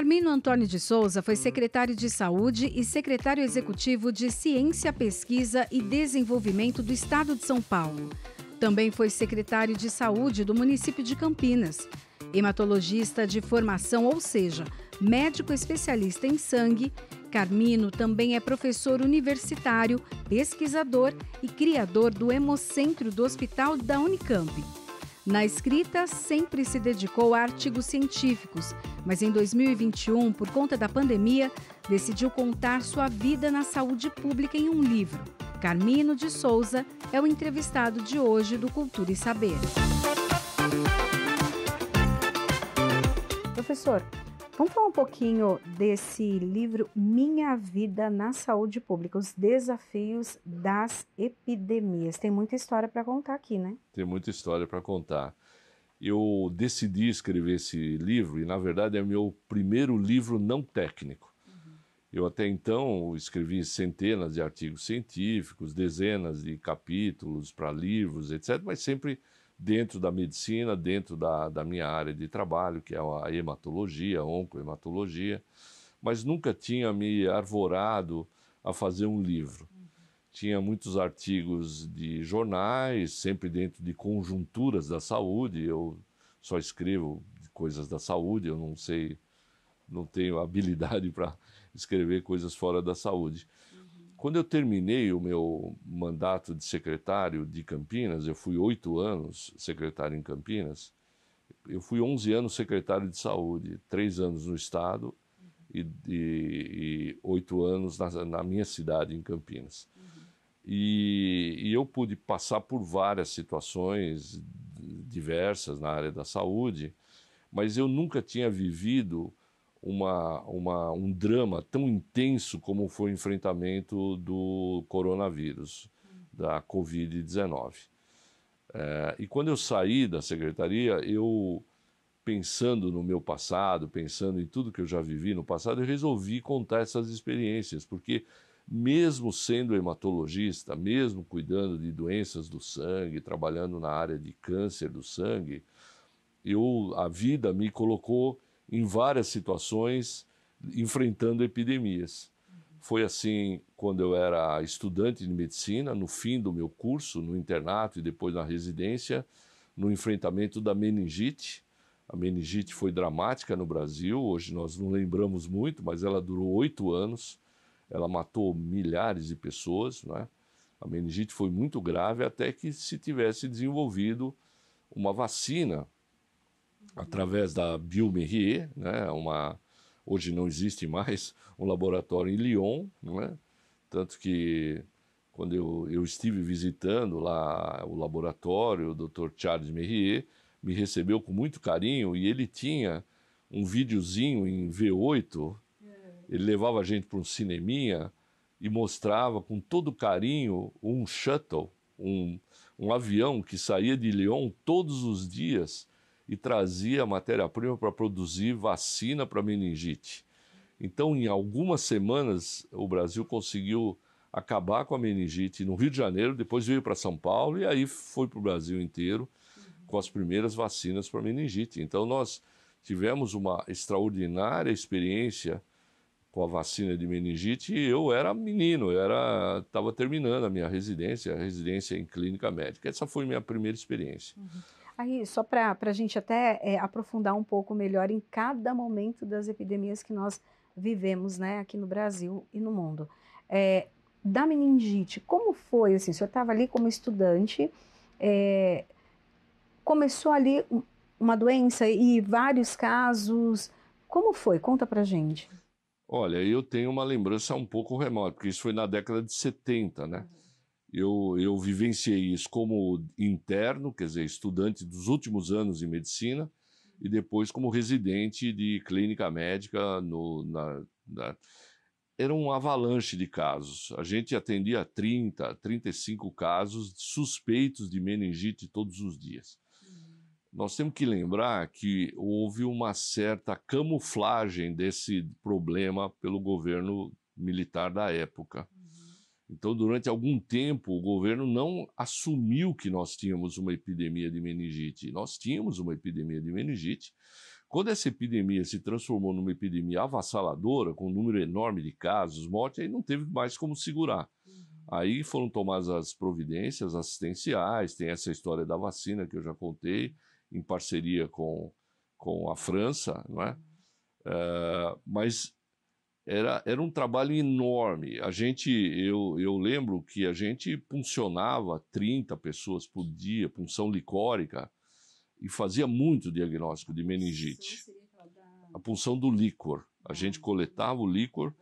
Carmino Antônio de Souza foi secretário de Saúde e secretário executivo de Ciência, Pesquisa e Desenvolvimento do Estado de São Paulo. Também foi secretário de Saúde do município de Campinas. Hematologista de formação, ou seja, médico especialista em sangue, Carmino também é professor universitário, pesquisador e criador do Hemocentro do Hospital da Unicamp. Na escrita, sempre se dedicou a artigos científicos, mas em 2021, por conta da pandemia, decidiu contar sua vida na saúde pública em um livro. Carmino de Souza é o entrevistado de hoje do Cultura e Saber. Professor, vamos falar um pouquinho desse livro Minha Vida na Saúde Pública, os desafios das epidemias. Tem muita história para contar aqui, né? Tem muita história para contar. Eu decidi escrever esse livro e, na verdade, é meu primeiro livro não técnico. Eu até então escrevi centenas de artigos científicos, dezenas de capítulos para livros, etc., mas sempre dentro da medicina, dentro da minha área de trabalho, que é a hematologia, a oncohematologia, mas nunca tinha me arvorado a fazer um livro. Tinha muitos artigos de jornais, sempre dentro de conjunturas da saúde. Eu só escrevo coisas da saúde, eu não sei, não tenho habilidade para escrever coisas fora da saúde. Quando eu terminei o meu mandato de secretário de Campinas, eu fui 8 anos secretário em Campinas, eu fui 11 anos secretário de saúde, 3 anos no estado e 8 anos na minha cidade, em Campinas. E eu pude passar por várias situações diversas na área da saúde, mas eu nunca tinha vivido um drama tão intenso como foi o enfrentamento do coronavírus, da Covid-19. E quando eu saí da secretaria, eu, pensando no meu passado, pensando em tudo que eu já vivi no passado, eu resolvi contar essas experiências, porque mesmo sendo hematologista, mesmo cuidando de doenças do sangue, trabalhando na área de câncer do sangue, a vida me colocou em várias situações enfrentando epidemias. Foi assim quando eu era estudante de medicina, no fim do meu curso, no internato e depois na residência, no enfrentamento da meningite. A meningite foi dramática no Brasil, hoje nós não lembramos muito, mas ela durou 8 anos, ela matou milhares de pessoas, né? A meningite foi muito grave até que se tivesse desenvolvido uma vacina através da Biomérieux, né? Hoje não existe mais um laboratório em Lyon, né? Tanto que quando eu estive visitando lá o laboratório, o Dr. Charles Mérieux me recebeu com muito carinho e ele tinha um videozinho em V8, ele levava a gente para um cineminha e mostrava com todo carinho um shuttle, um avião que saía de Lyon todos os dias e trazia matéria-prima para produzir vacina para meningite. Então, em algumas semanas, o Brasil conseguiu acabar com a meningite no Rio de Janeiro, depois veio para São Paulo e aí foi para o Brasil inteiro com as primeiras vacinas para meningite. Então, nós tivemos uma extraordinária experiência com a vacina de meningite e eu era menino, estava terminando a minha residência, a residência em clínica médica. Essa foi minha primeira experiência. Aí, só para a gente até aprofundar um pouco melhor em cada momento das epidemias que nós vivemos, né, aqui no Brasil e no mundo. Da meningite, como foi? Assim, o senhor estava ali como estudante, começou ali uma doença e vários casos. Como foi? Conta pra gente. Olha, eu tenho uma lembrança um pouco remota, porque isso foi na década de 70, né? Eu vivenciei isso como interno, quer dizer, estudante dos últimos anos de medicina, e depois como residente de clínica médica. Era um avalanche de casos. A gente atendia 30, 35 casos suspeitos de meningite todos os dias. Nós temos que lembrar que houve uma certa camuflagem desse problema pelo governo militar da época. Então, durante algum tempo, o governo não assumiu que nós tínhamos uma epidemia de meningite. Nós tínhamos uma epidemia de meningite Quando essa epidemia se transformou numa epidemia avassaladora, com um número enorme de casos, mortes, aí não teve mais como segurar. Aí foram tomadas as providências assistenciais, tem essa história da vacina que eu já contei, em parceria com a França, não é? Mas era um trabalho enorme. Eu lembro que a gente puncionava 30 pessoas por dia, punção licórica, e fazia muito diagnóstico de meningite. A punção do líquor. A gente coletava o líquor,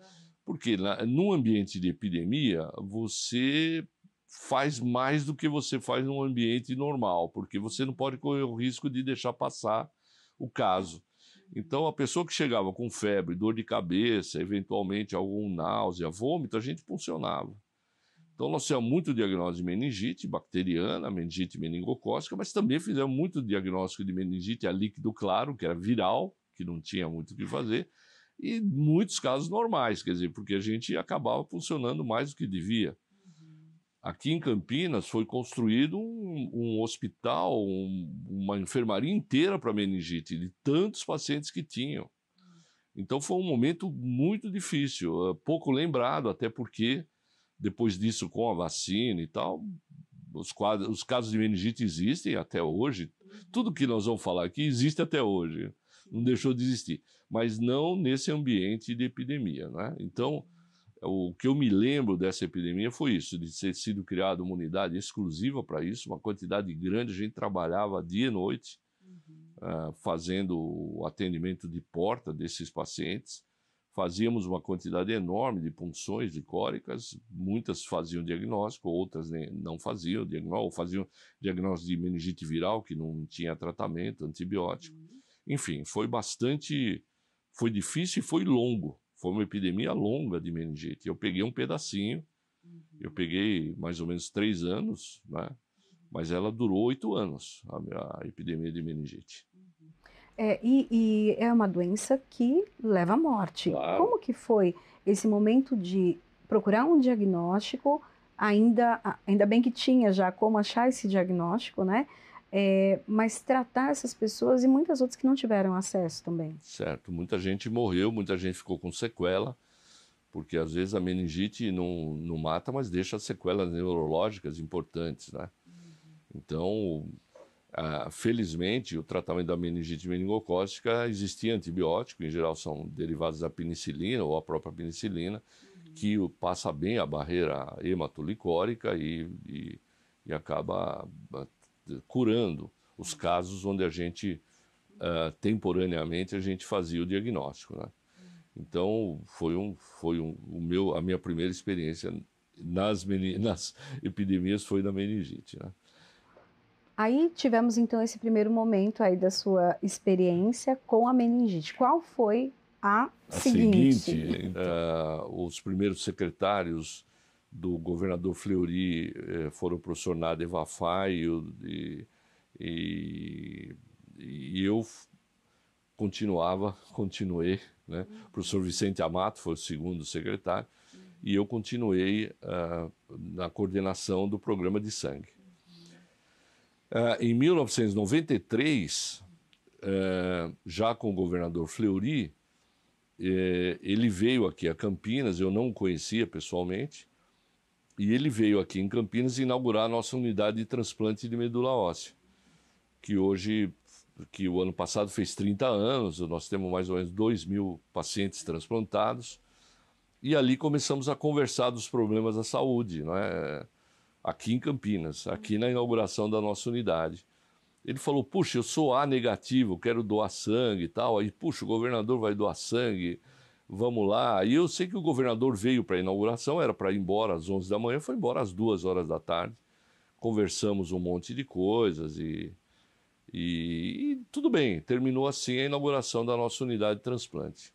porque num ambiente de epidemia, você faz mais do que você faz num ambiente normal, porque você não pode correr o risco de deixar passar o caso. Então, a pessoa que chegava com febre, dor de cabeça, eventualmente algum náusea, vômito, a gente puncionava. Então, nós fizemos muito diagnóstico de meningite bacteriana, meningite meningocócica, mas também fizemos muito diagnóstico de meningite a líquido claro, que era viral, que não tinha muito o que fazer, e muitos casos normais, quer dizer, porque a gente acabava funcionando mais do que devia. Aqui em Campinas foi construído um hospital, uma enfermaria inteira para meningite, de tantos pacientes que tinham. Então foi um momento muito difícil, pouco lembrado, até porque depois disso, com a vacina e tal, os casos de meningite existem até hoje. Tudo que nós vamos falar aqui existe até hoje, não deixou de existir, mas não nesse ambiente de epidemia, né? Então, o que eu me lembro dessa epidemia foi isso, de ter sido criada uma unidade exclusiva para isso, uma quantidade grande, a gente trabalhava dia e noite, fazendo o atendimento de porta desses pacientes. Fazíamos uma quantidade enorme de punções licóricas, muitas faziam diagnóstico, outras não faziam diagnóstico, ou faziam diagnóstico de meningite viral, que não tinha tratamento, antibiótico. Enfim, foi difícil e foi longo. Foi uma epidemia longa de meningite. Eu peguei um pedacinho, eu peguei mais ou menos 3 anos, né? Mas ela durou 8 anos, a epidemia de meningite. E é uma doença que leva à morte. Claro. Como que foi esse momento de procurar um diagnóstico, ainda bem que tinha já como achar esse diagnóstico, né? Mas tratar essas pessoas e muitas outras que não tiveram acesso também. Certo, muita gente morreu, muita gente ficou com sequela, porque às vezes a meningite não mata, mas deixa sequelas neurológicas importantes, né? Então, felizmente, o tratamento da meningite meningocócica existia antibiótico, em geral são derivados da penicilina ou a própria penicilina, que passa bem a barreira hematolicórica e acaba curando os casos onde a gente, temporaneamente, a gente fazia o diagnóstico, né? Então, a minha primeira experiência nas epidemias foi da meningite, né? Aí tivemos então esse primeiro momento aí da sua experiência com a meningite. Qual foi a seguinte? Os primeiros secretários do governador Fleury foram o professor Nader Vafai e eu continuei, né? O professor Vicente Amato foi o segundo secretário e eu continuei na coordenação do programa de sangue. Em 1993, já com o governador Fleury, ele veio aqui a Campinas, eu não o conhecia pessoalmente, e ele veio aqui em Campinas inaugurar a nossa unidade de transplante de medula óssea, que o ano passado fez 30 anos, nós temos mais ou menos 2.000 pacientes transplantados, e ali começamos a conversar dos problemas da saúde, não é? Aqui em Campinas, aqui na inauguração da nossa unidade. Ele falou, puxa, eu sou A negativo, quero doar sangue e tal. Aí, puxa, o governador vai doar sangue, vamos lá. E eu sei que o governador veio para a inauguração, era para ir embora às 11 da manhã, foi embora às 2 horas da tarde. Conversamos um monte de coisas e tudo bem, terminou assim a inauguração da nossa unidade de transplante.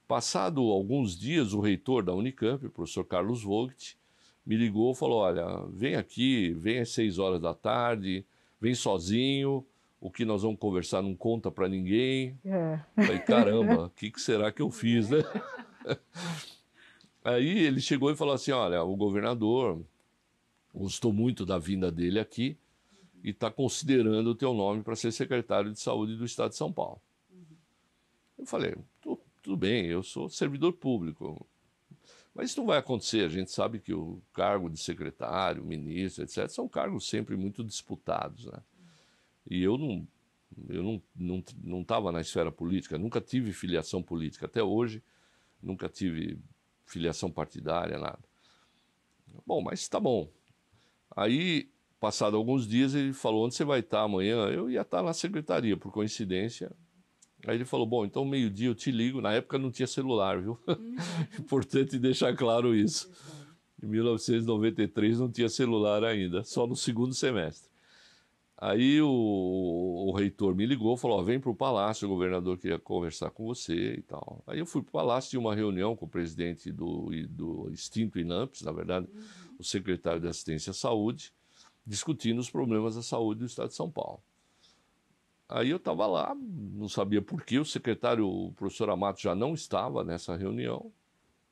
Passado alguns dias, o reitor da Unicamp, o professor Carlos Vogt, me ligou e falou, olha, vem aqui, vem às 6 horas da tarde, vem sozinho, o que nós vamos conversar não conta para ninguém. Falei, caramba, o que será que eu fiz, né? Aí ele chegou e falou assim, olha, o governador gostou muito da vinda dele aqui e está considerando o teu nome para ser secretário de saúde do estado de São Paulo. Eu falei, tudo bem, eu sou servidor público, mas isso não vai acontecer. A gente sabe que o cargo de secretário, ministro, etc., são cargos sempre muito disputados, né? E eu não estava na esfera política, nunca tive filiação política, até hoje nunca tive filiação partidária, nada. Bom, mas tá bom. Aí, passado alguns dias, ele falou, onde você vai estar amanhã? Eu ia estar na secretaria, por coincidência. Aí ele falou, bom, então meio-dia eu te ligo. Na época não tinha celular, viu? Importante deixar claro isso. Em 1993 não tinha celular ainda, só no segundo semestre. Aí o reitor me ligou, falou, ó, vem para o Palácio, o governador queria conversar com você e tal. Aí eu fui para o Palácio, tinha uma reunião com o presidente do extinto INAMPS, na verdade, o secretário de Assistência à Saúde, discutindo os problemas da saúde do Estado de São Paulo. Aí eu estava lá, não sabia por quê, o secretário, o professor Amato, já não estava nessa reunião,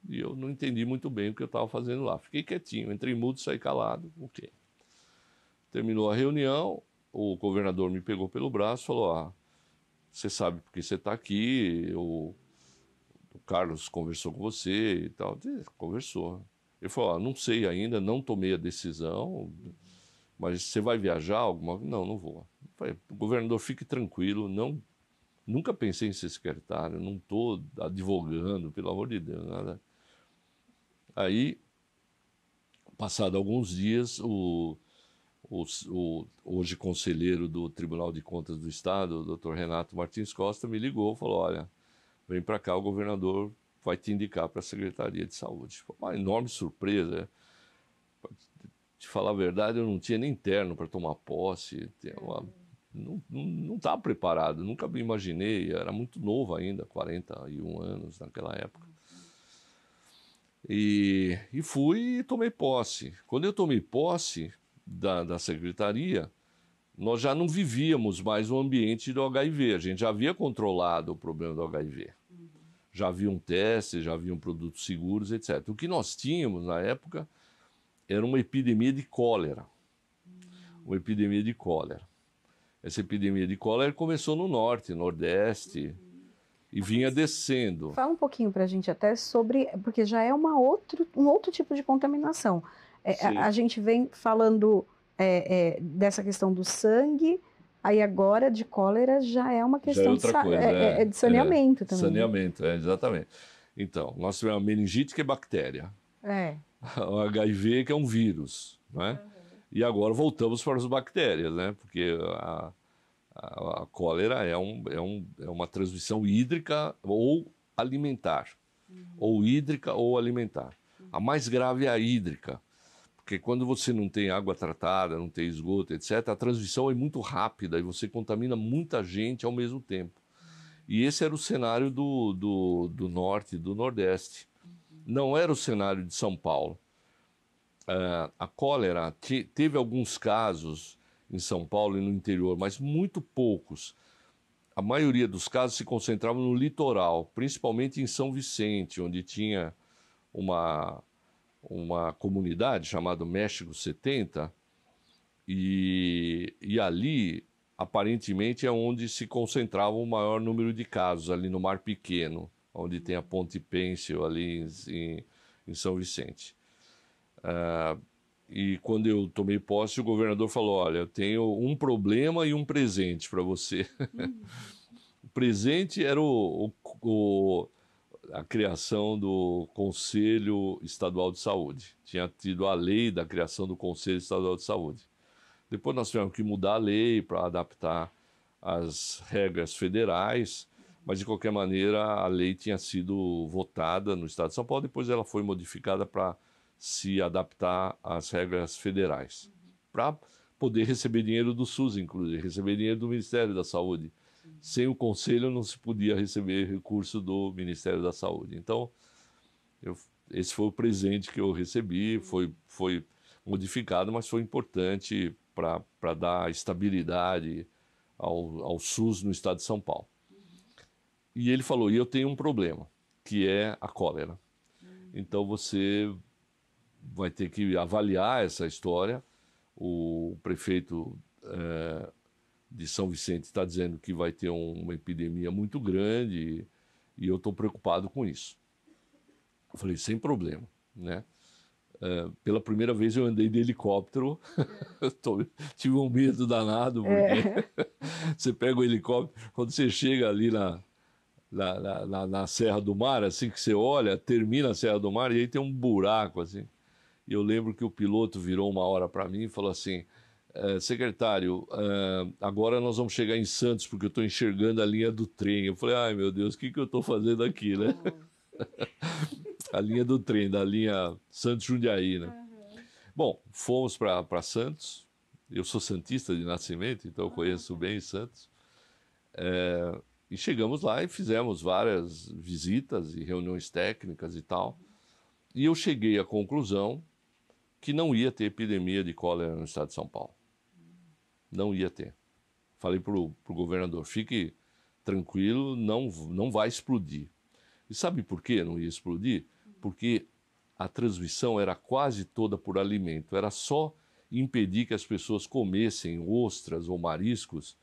e eu não entendi muito bem o que eu estava fazendo lá. Fiquei quietinho, entrei mudo, saí calado, ok. Terminou a reunião, o governador me pegou pelo braço e falou, você sabe porque você está aqui, o Carlos conversou com você e tal. Conversou. Ele falou, não sei ainda, não tomei a decisão, mas você vai viajar alguma coisa? Não, não vou. Eu falei, governador, fique tranquilo, nunca pensei em ser secretário, não estou advogando, pelo amor de Deus, nada. Aí, passado alguns dias, hoje conselheiro do Tribunal de Contas do Estado, o doutor Renato Martins Costa, me ligou e falou, olha, vem para cá, o governador vai te indicar para a Secretaria de Saúde. Foi uma enorme surpresa. Te falar a verdade, eu não tinha nem terno para tomar posse, não estava preparado, nunca me imaginei, era muito novo ainda, 41 anos naquela época. E fui e tomei posse. Quando eu tomei posse da secretaria, nós já não vivíamos mais o ambiente do HIV, a gente já havia controlado o problema do HIV. Já haviam testes, já haviam produtos seguros, etc. O que nós tínhamos na época era uma epidemia de cólera. Uma epidemia de cólera. Essa epidemia de cólera começou no norte, nordeste, e vinha descendo. Fala um pouquinho para a gente até sobre, porque já é um outro tipo de contaminação. A gente vem falando dessa questão do sangue, aí agora de cólera já é uma questão de saneamento também. Saneamento, exatamente. Então, nós tivemos a meningite, que é bactéria. O HIV, que é um vírus, né? E agora voltamos para as bactérias, né? Porque a cólera é uma transmissão hídrica ou alimentar. Ou hídrica ou alimentar. A mais grave é a hídrica, porque quando você não tem água tratada, não tem esgoto, etc., a transmissão é muito rápida e você contamina muita gente ao mesmo tempo. E esse era o cenário do norte e do nordeste. Não era o cenário de São Paulo. A cólera teve alguns casos em São Paulo e no interior, mas muito poucos. A maioria dos casos se concentravam no litoral, principalmente em São Vicente, onde tinha uma comunidade chamada México 70, e ali, aparentemente, é onde se concentrava o maior número de casos, ali no Mar Pequeno, onde tem a Ponte Pêncil, ali em São Vicente. E quando eu tomei posse, o governador falou, olha, eu tenho um problema e um presente para você. O presente era a criação do Conselho Estadual de Saúde. Tinha tido a lei da criação do Conselho Estadual de Saúde. Depois nós tivemos que mudar a lei para adaptar as regras federais, mas de qualquer maneira a lei tinha sido votada no Estado de São Paulo, depois ela foi modificada para se adaptar às regras federais, para poder receber dinheiro do SUS, inclusive, receber dinheiro do Ministério da Saúde. Sem o Conselho não se podia receber recurso do Ministério da Saúde. Então, esse foi o presente que eu recebi, foi modificado, mas foi importante para dar estabilidade ao SUS no Estado de São Paulo. E ele falou, e eu tenho um problema, que é a cólera. Então, você vai ter que avaliar essa história. O prefeito de São Vicente está dizendo que vai ter uma epidemia muito grande e eu estou preocupado com isso. Eu falei, sem problema, né? Pela primeira vez eu andei de helicóptero, tive um medo danado, porque você pega o helicóptero, quando você chega ali na Serra do Mar, assim que você olha, termina a Serra do Mar e aí tem um buraco, assim. E eu lembro que o piloto virou uma hora para mim e falou assim, secretário, agora nós vamos chegar em Santos, porque eu estou enxergando a linha do trem. Eu falei, ai meu Deus, o que eu estou fazendo aqui, né? A linha do trem, da linha Santos-Jundiaí, né? Bom, fomos para Santos. Eu sou santista de nascimento, então eu conheço bem Santos. E chegamos lá e fizemos várias visitas e reuniões técnicas e tal. E eu cheguei à conclusão que não ia ter epidemia de cólera no estado de São Paulo. Não ia ter. Falei para o governador, fique tranquilo, não vai explodir. E sabe por que não ia explodir? Porque a transmissão era quase toda por alimento. Era só impedir que as pessoas comessem ostras ou mariscos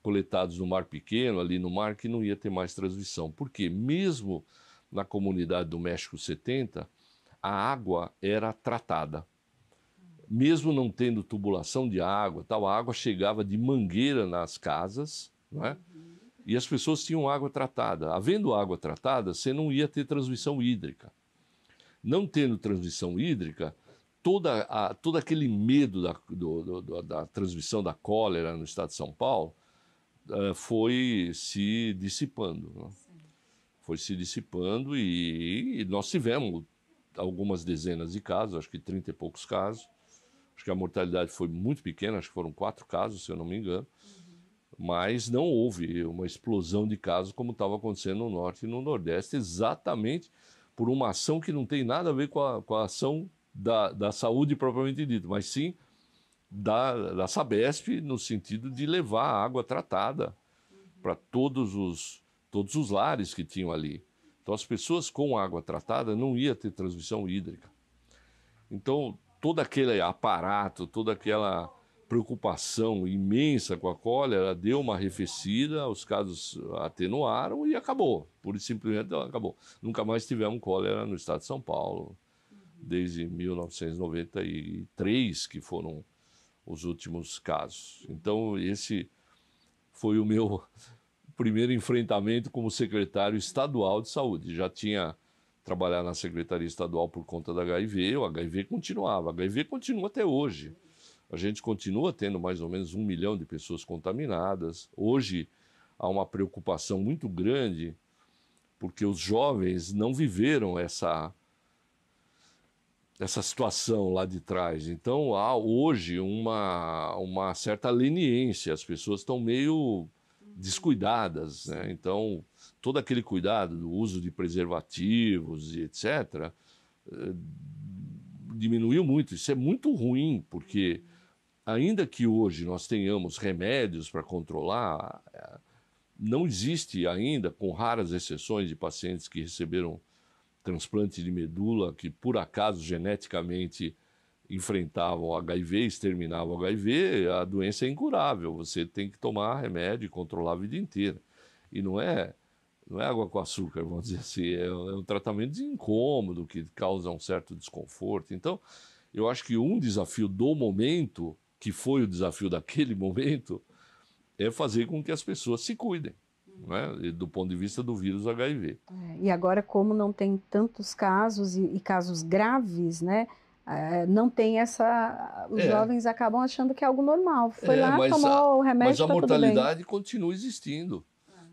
coletados no mar pequeno, ali no mar, que não ia ter mais transmissão. Porque mesmo na comunidade do México 70, a água era tratada. Mesmo não tendo tubulação de água, tal, a água chegava de mangueira nas casas, não é? E as pessoas tinham água tratada. Havendo água tratada, você não ia ter transmissão hídrica. Não tendo transmissão hídrica, todo aquele medo da transmissão da cólera no estado de São Paulo foi se dissipando. Né? Foi se dissipando e nós tivemos algumas dezenas de casos, acho que 30 e poucos casos. Acho que a mortalidade foi muito pequena, acho que foram 4 casos, se eu não me engano. Mas não houve uma explosão de casos como estava acontecendo no Norte e no Nordeste, exatamente por uma ação que não tem nada a ver com a ação da saúde propriamente dita, mas sim da Sabesp, no sentido de levar água tratada para todos os lares que tinham ali. Então, as pessoas com água tratada não iam ter transmissão hídrica. Então, todo aquele aparato, toda aquela preocupação imensa com a cólera deu uma arrefecida, os casos atenuaram e acabou. Pura e simplesmente acabou. Nunca mais tivemos cólera no estado de São Paulo, desde 1993, que foram os últimos casos. Então, esse foi o meu primeiro enfrentamento como secretário estadual de saúde. Já tinha trabalhado na Secretaria Estadual por conta da HIV, o HIV continuava. O HIV continua até hoje. A gente continua tendo mais ou menos 1 milhão de pessoas contaminadas. Hoje há uma preocupação muito grande porque os jovens não viveram essa situação lá de trás. Então há hoje uma certa leniência, as pessoas estão meio descuidadas, né? Então todo aquele cuidado do uso de preservativos e etc. Diminuiu muito. Isso é muito ruim, porque ainda que hoje nós tenhamos remédios para controlar, não existe ainda, com raras exceções de pacientes que receberam transplante de medula, que por acaso geneticamente enfrentavam HIV, exterminavam HIV, a doença é incurável, você tem que tomar remédio e controlar a vida inteira. E não é água com açúcar, vamos dizer assim, é um tratamento incômodo que causa um certo desconforto. Então, eu acho que um desafio do momento, que foi o desafio daquele momento, é fazer com que as pessoas se cuidem, né, do ponto de vista do vírus HIV. E agora, como não tem tantos casos e casos graves, né, não tem essa... Os jovens acabam achando que é algo normal. Foi lá, tomou o remédio, mas a tá mortalidade continua existindo.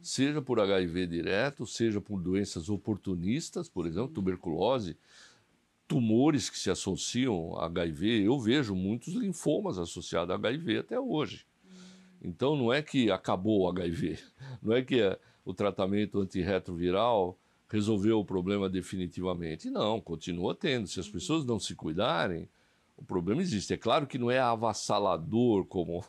Seja por HIV direto, seja por doenças oportunistas, por exemplo, tuberculose, tumores que se associam a HIV. Eu vejo muitos linfomas associados a HIV até hoje. Então não é que acabou o HIV, não é que o tratamento antirretroviral resolveu o problema definitivamente. Não, continua tendo. Se as pessoas não se cuidarem, o problema existe. É claro que não é avassalador como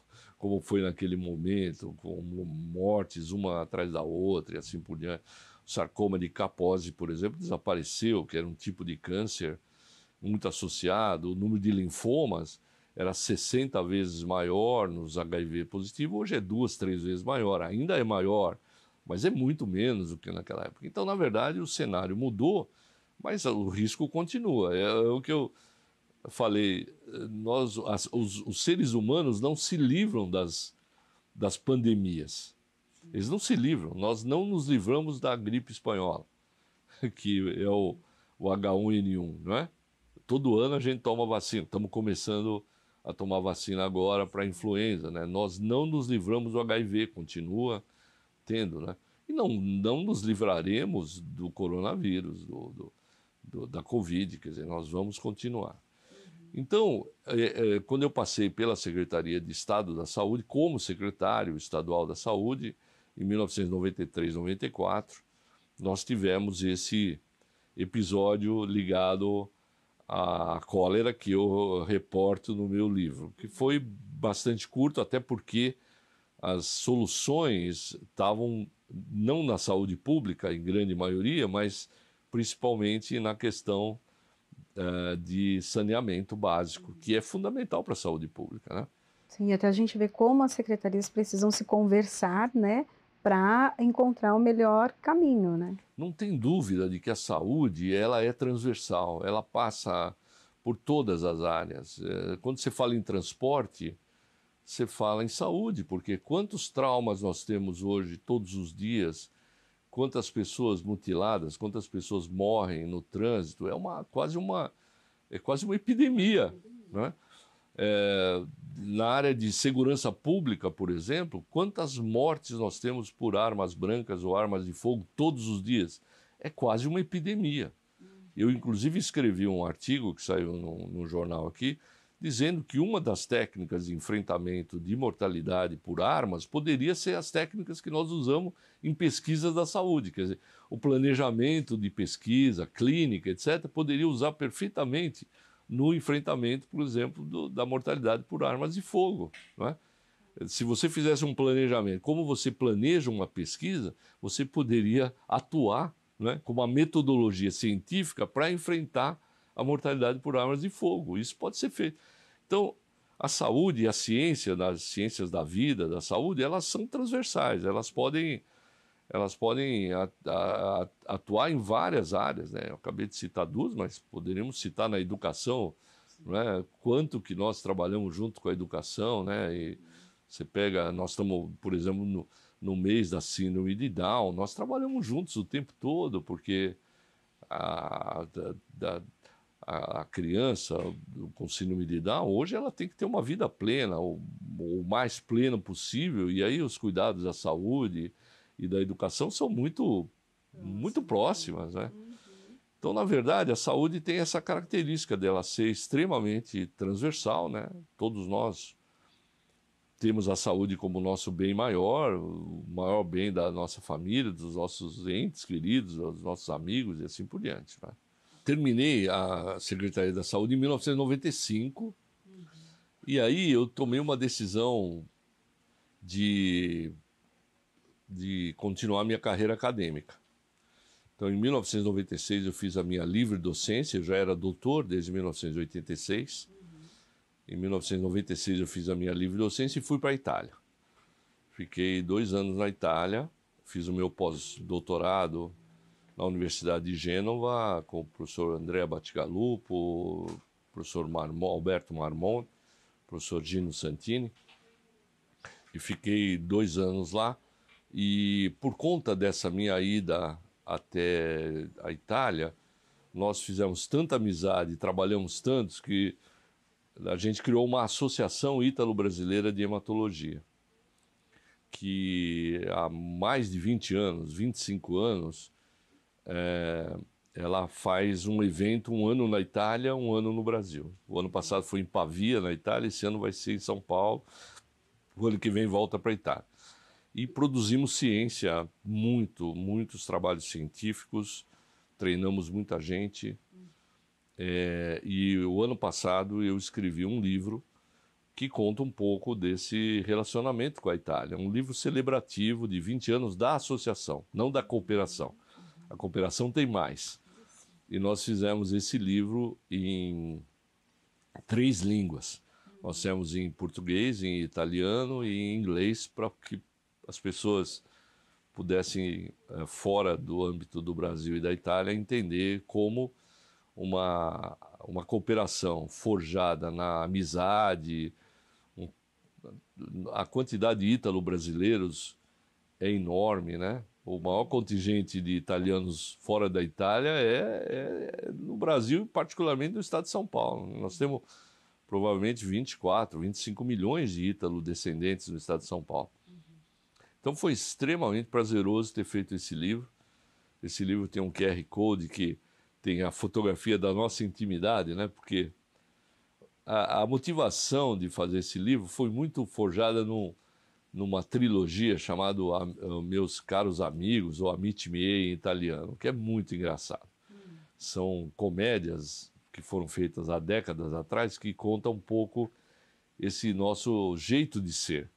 foi naquele momento, com mortes uma atrás da outra e assim por diante. O sarcoma de Kaposi, por exemplo, desapareceu, que era um tipo de câncer muito associado. O número de linfomas era 60 vezes maior nos HIV positivos, hoje é 2, 3 vezes maior. Ainda é maior mas é muito menos do que naquela época. Então, na verdade, o cenário mudou, mas o risco continua. É o que eu falei, os seres humanos não se livram das pandemias. Eles não se livram. Nós não nos livramos da gripe espanhola, que é o H1N1, não é? Todo ano a gente toma vacina. Estamos começando a tomar vacina agora para a influenza, né? Nós não nos livramos do HIV, continua tendo, né? E não nos livraremos do coronavírus, da Covid, quer dizer, nós vamos continuar. Então, quando eu passei pela Secretaria de Estado da Saúde, como secretário estadual da Saúde, em 1993, 94, nós tivemos esse episódio ligado à cólera que eu reporto no meu livro, que foi bastante curto, até porque as soluções estavam não na saúde pública, em grande maioria, mas principalmente na questão de saneamento básico, que é fundamental para a saúde pública, né? Sim, até a gente vê como as secretarias precisam se conversar, né, para encontrar o melhor caminho, né? Não tem dúvida de que a saúde ela é transversal, ela passa por todas as áreas. Quando você fala em transporte, você fala em saúde, porque quantos traumas nós temos hoje, todos os dias, quantas pessoas mutiladas, quantas pessoas morrem no trânsito, é quase uma epidemia, né? Na área de segurança pública, por exemplo, quantas mortes nós temos por armas brancas ou armas de fogo todos os dias? É quase uma epidemia. Eu, inclusive, escrevi um artigo que saiu num jornal aqui, dizendo que uma das técnicas de enfrentamento de mortalidade por armas poderia ser as técnicas que nós usamos em pesquisas da saúde. Quer dizer, o planejamento de pesquisa, clínica, etc., poderia usar perfeitamente no enfrentamento, por exemplo, da mortalidade por armas de fogo, não é? Se você fizesse um planejamento, como você planeja uma pesquisa, você poderia atuar, não é, com uma metodologia científica para enfrentar a mortalidade por armas de fogo. Isso pode ser feito. Então, a saúde e a ciência, das ciências da vida, da saúde, elas são transversais, elas podem atuar em várias áreas, né? Eu acabei de citar duas, mas poderíamos citar na educação, né? Quanto que nós trabalhamos junto com a educação, né? E você pega, nós estamos, por exemplo, no mês da síndrome de Down, nós trabalhamos juntos o tempo todo, porque a criança com síndrome de Down, hoje ela tem que ter uma vida plena, o mais plena possível, e aí os cuidados da saúde e da educação são muito próximas, né? Então, na verdade, a saúde tem essa característica dela ser extremamente transversal, né? Todos nós temos a saúde como nosso bem maior, o maior bem da nossa família, dos nossos entes queridos, dos nossos amigos e assim por diante, né? Terminei a Secretaria da Saúde em 1995, e aí eu tomei uma decisão de continuar minha carreira acadêmica. Então, em 1996, eu fiz a minha livre docência, eu já era doutor desde 1986. Em 1996, eu fiz a minha livre docência e fui para a Itália. Fiquei 2 anos na Itália, fiz o meu pós-doutorado na Universidade de Gênova com o professor Andrea Battigalupo, professor Alberto Marmont, professor Gino Santini. E fiquei 2 anos lá. E por conta dessa minha ida até a Itália, nós fizemos tanta amizade, trabalhamos tantos, que a gente criou uma associação ítalo-brasileira de hematologia, que há mais de 20 anos, 25 anos, ela faz um evento, um ano na Itália, um ano no Brasil. O ano passado foi em Pavia, na Itália, esse ano vai ser em São Paulo, o ano que vem volta para a Itália. E produzimos ciência, muitos trabalhos científicos, treinamos muita gente. E o ano passado eu escrevi um livro que conta um pouco desse relacionamento com a Itália. Um livro celebrativo de 20 anos da associação, não da cooperação. A cooperação tem mais. E nós fizemos esse livro em 3 línguas. Nós fizemos em português, em italiano e em inglês, para que as pessoas pudessem, fora do âmbito do Brasil e da Itália, entender como uma cooperação forjada na amizade. A quantidade de ítalo-brasileiros é enorme, né? O maior contingente de italianos fora da Itália é no Brasil, particularmente no estado de São Paulo. Nós temos provavelmente 24, 25 milhões de ítalo-descendentes no estado de São Paulo. Então foi extremamente prazeroso ter feito esse livro. Esse livro tem um QR Code que tem a fotografia da nossa intimidade, né? Porque a motivação de fazer esse livro foi muito forjada numa trilogia chamada Meus Caros Amigos, ou Amici Miei em italiano, que é muito engraçado. São comédias que foram feitas há décadas atrás que contam um pouco esse nosso jeito de ser,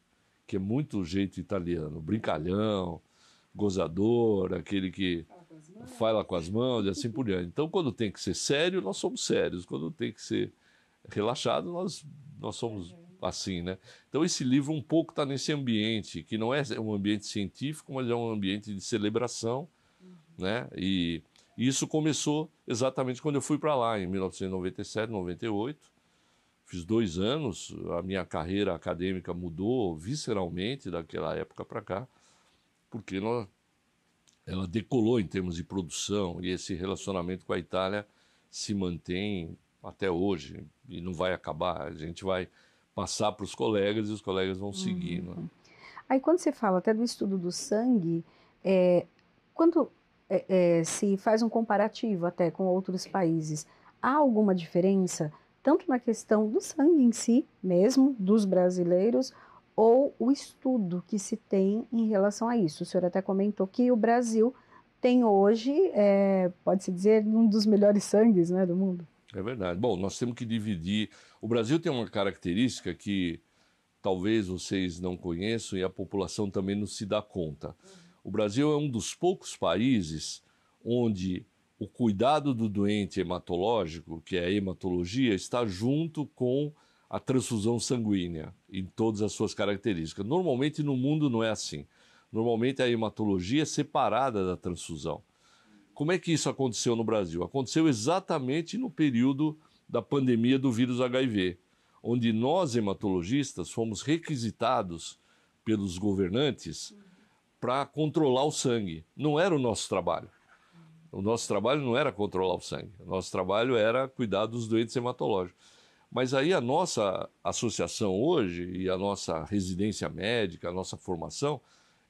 que é muito jeito italiano, brincalhão, gozador, aquele que fala com as mãos e assim por diante. Então, quando tem que ser sério, nós somos sérios. Quando tem que ser relaxado, nós somos assim, né? Então, esse livro um pouco está nesse ambiente, que não é um ambiente científico, mas é um ambiente de celebração, né? E isso começou exatamente quando eu fui para lá, em 1997, 98. Fiz 2 anos, a minha carreira acadêmica mudou visceralmente daquela época para cá, porque ela decolou em termos de produção, e esse relacionamento com a Itália se mantém até hoje e não vai acabar. A gente vai passar para os colegas e os colegas vão seguir. Né? Aí quando você fala até do estudo do sangue, quando se faz um comparativo até com outros países, há alguma diferença, tanto na questão do sangue em si mesmo, dos brasileiros, ou o estudo que se tem em relação a isso? O senhor até comentou que o Brasil tem hoje, pode-se dizer, um dos melhores sangues, né, do mundo. É verdade. Bom, nós temos que dividir. O Brasil tem uma característica que talvez vocês não conheçam e a população também não se dá conta. O Brasil é um dos poucos países onde o cuidado do doente hematológico, que é a hematologia, está junto com a transfusão sanguínea, em todas as suas características. Normalmente no mundo não é assim. Normalmente a hematologia é separada da transfusão. Como é que isso aconteceu no Brasil? Aconteceu exatamente no período da pandemia do vírus HIV, onde nós, hematologistas, fomos requisitados pelos governantes para controlar o sangue. Não era o nosso trabalho. O nosso trabalho não era controlar o sangue. O nosso trabalho era cuidar dos doentes hematológicos. Mas aí a nossa associação hoje e a nossa residência médica, a nossa formação,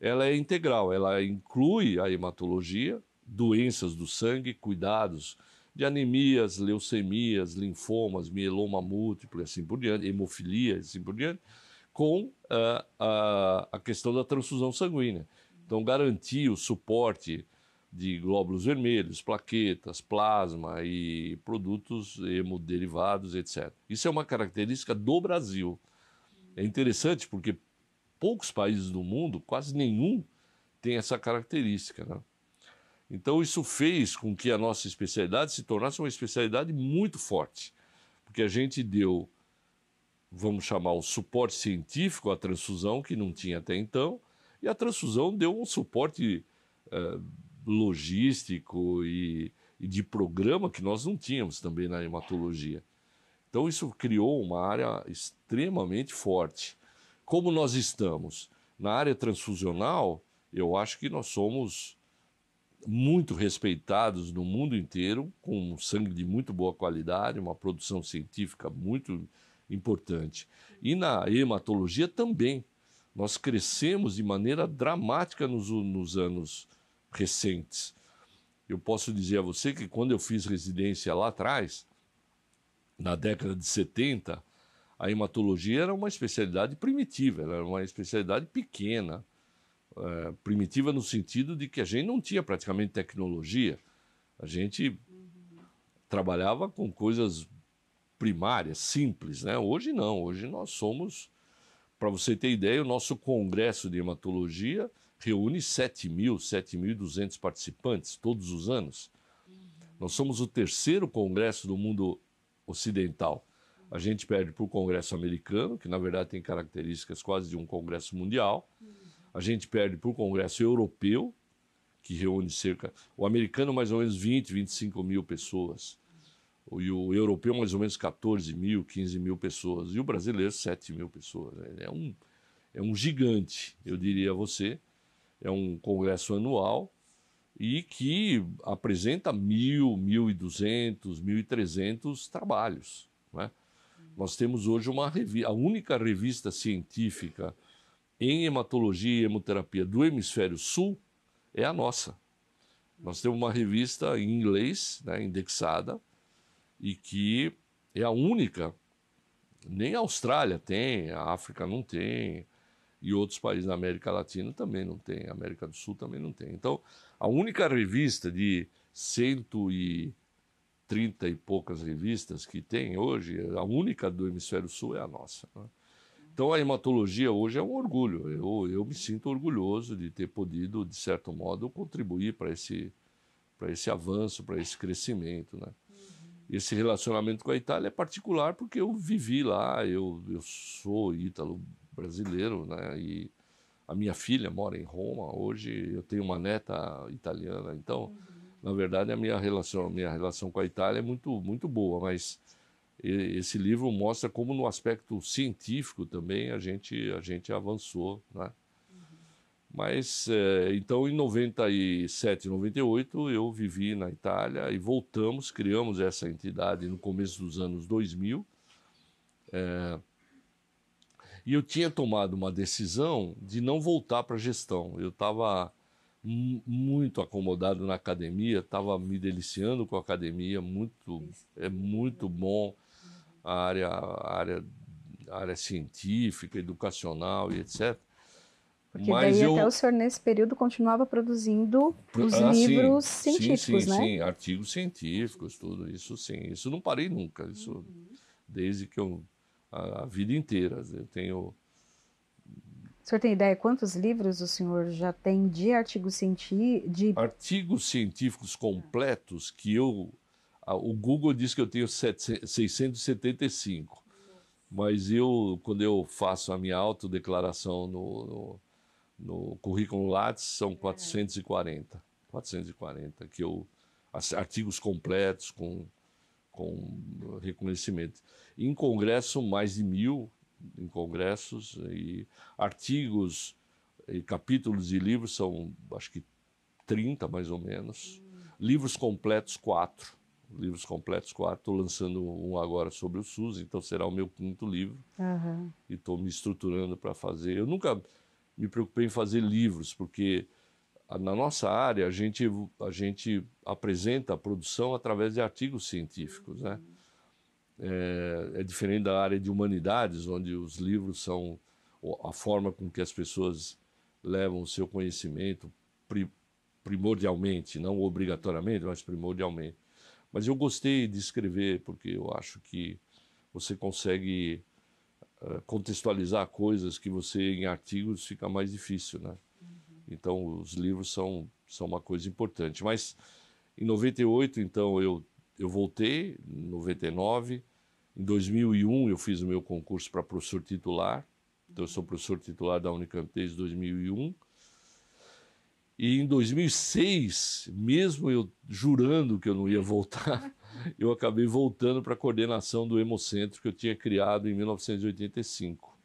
ela é integral. Ela inclui a hematologia, doenças do sangue, cuidados de anemias, leucemias, linfomas, mieloma múltiplo, assim por diante, hemofilia, assim por diante, com a questão da transfusão sanguínea. Então, garantir o suporte de glóbulos vermelhos, plaquetas, plasma e produtos hemoderivados, etc. Isso é uma característica do Brasil. É interessante porque poucos países do mundo, quase nenhum, tem essa característica, né? Então, isso fez com que a nossa especialidade se tornasse uma especialidade muito forte, porque a gente deu, vamos chamar, o suporte científico à transfusão, que não tinha até então, e a transfusão deu um suporte logístico e de programa que nós não tínhamos também na hematologia. Então, isso criou uma área extremamente forte. Como nós estamos na área transfusional, eu acho que nós somos muito respeitados no mundo inteiro, com sangue de muito boa qualidade, uma produção científica muito importante. E na hematologia também. Nós crescemos de maneira dramática nos anos recentes. Eu posso dizer a você que quando eu fiz residência lá atrás, na década de 70, a hematologia era uma especialidade primitiva, era uma especialidade pequena. Primitiva no sentido de que a gente não tinha praticamente tecnologia. A gente trabalhava com coisas primárias, simples, né? Hoje não, hoje nós somos, para você ter ideia, o nosso congresso de hematologia reúne 7.200 participantes todos os anos. Nós somos o 3º congresso do mundo ocidental. A gente perde para o congresso americano, que na verdade tem características quase de um congresso mundial. A gente perde para o Congresso Europeu, que reúne o americano mais ou menos 20, 25 mil pessoas, e o europeu mais ou menos 14 mil, 15 mil pessoas, e o brasileiro 7 mil pessoas. É um gigante, eu diria a você, é um congresso anual e que apresenta 1.000, 1.200, 1.300 trabalhos, né? Nós temos hoje a única revista científica em hematologia e hemoterapia do hemisfério sul é a nossa. Nós temos uma revista em inglês, né, indexada, e que é a única, nem a Austrália tem, a África não tem, e outros países da América Latina também não tem, a América do Sul também não tem. Então, a única revista de 130 e poucas revistas que tem hoje, a única do Hemisfério Sul é a nossa, né? Então, a hematologia hoje é um orgulho. Eu me sinto orgulhoso de ter podido, de certo modo, contribuir para esse avanço, para esse crescimento, né? Esse relacionamento com a Itália é particular porque eu vivi lá, eu sou ítalo-brasileiro, né? E a minha filha mora em Roma, hoje eu tenho uma neta italiana, então, na verdade, a minha relação com a Itália é muito, muito boa, mas esse livro mostra como no aspecto científico também a gente avançou, né? Mas, então, em 97, 98, eu vivi na Itália e voltamos, criamos essa entidade no começo dos anos 2000. E eu tinha tomado uma decisão de não voltar para a gestão. Eu estava muito acomodado na academia, estava me deliciando com a academia, muito bom a área científica, educacional e etc. Porque daí até o senhor, nesse período, continuava produzindo os livros científicos, né? Sim, artigos científicos, tudo isso, sim. Isso não parei nunca, isso desde que a vida inteira. Eu tenho... O senhor tem ideia quantos livros o senhor já tem de artigos científicos? Artigos científicos completos que o Google diz que eu tenho 675, mas quando eu faço a minha autodeclaração no currículo Lattes, são 440 artigos completos com reconhecimento. Em congresso, mais de 1.000 em congressos, e artigos e capítulos de livros são, acho que 30 mais ou menos. Livros completos, 4. Estou lançando um agora sobre o SUS, então será o meu 5º livro. E estou me estruturando para fazer. Eu nunca me preocupei em fazer livros, porque na nossa área a gente apresenta a produção através de artigos científicos, né? É diferente da área de humanidades, onde os livros são a forma com que as pessoas levam o seu conhecimento primordialmente, não obrigatoriamente, mas primordialmente. Mas eu gostei de escrever porque eu acho que você consegue contextualizar coisas que você em artigos fica mais difícil, né? Então os livros são uma coisa importante. Mas em 98, então eu voltei, em 99, em 2001 eu fiz o meu concurso para professor titular. Então eu sou professor titular da Unicamp desde 2001. E em 2006, mesmo eu jurando que eu não ia voltar, eu acabei voltando para a coordenação do Hemocentro que eu tinha criado em 1985.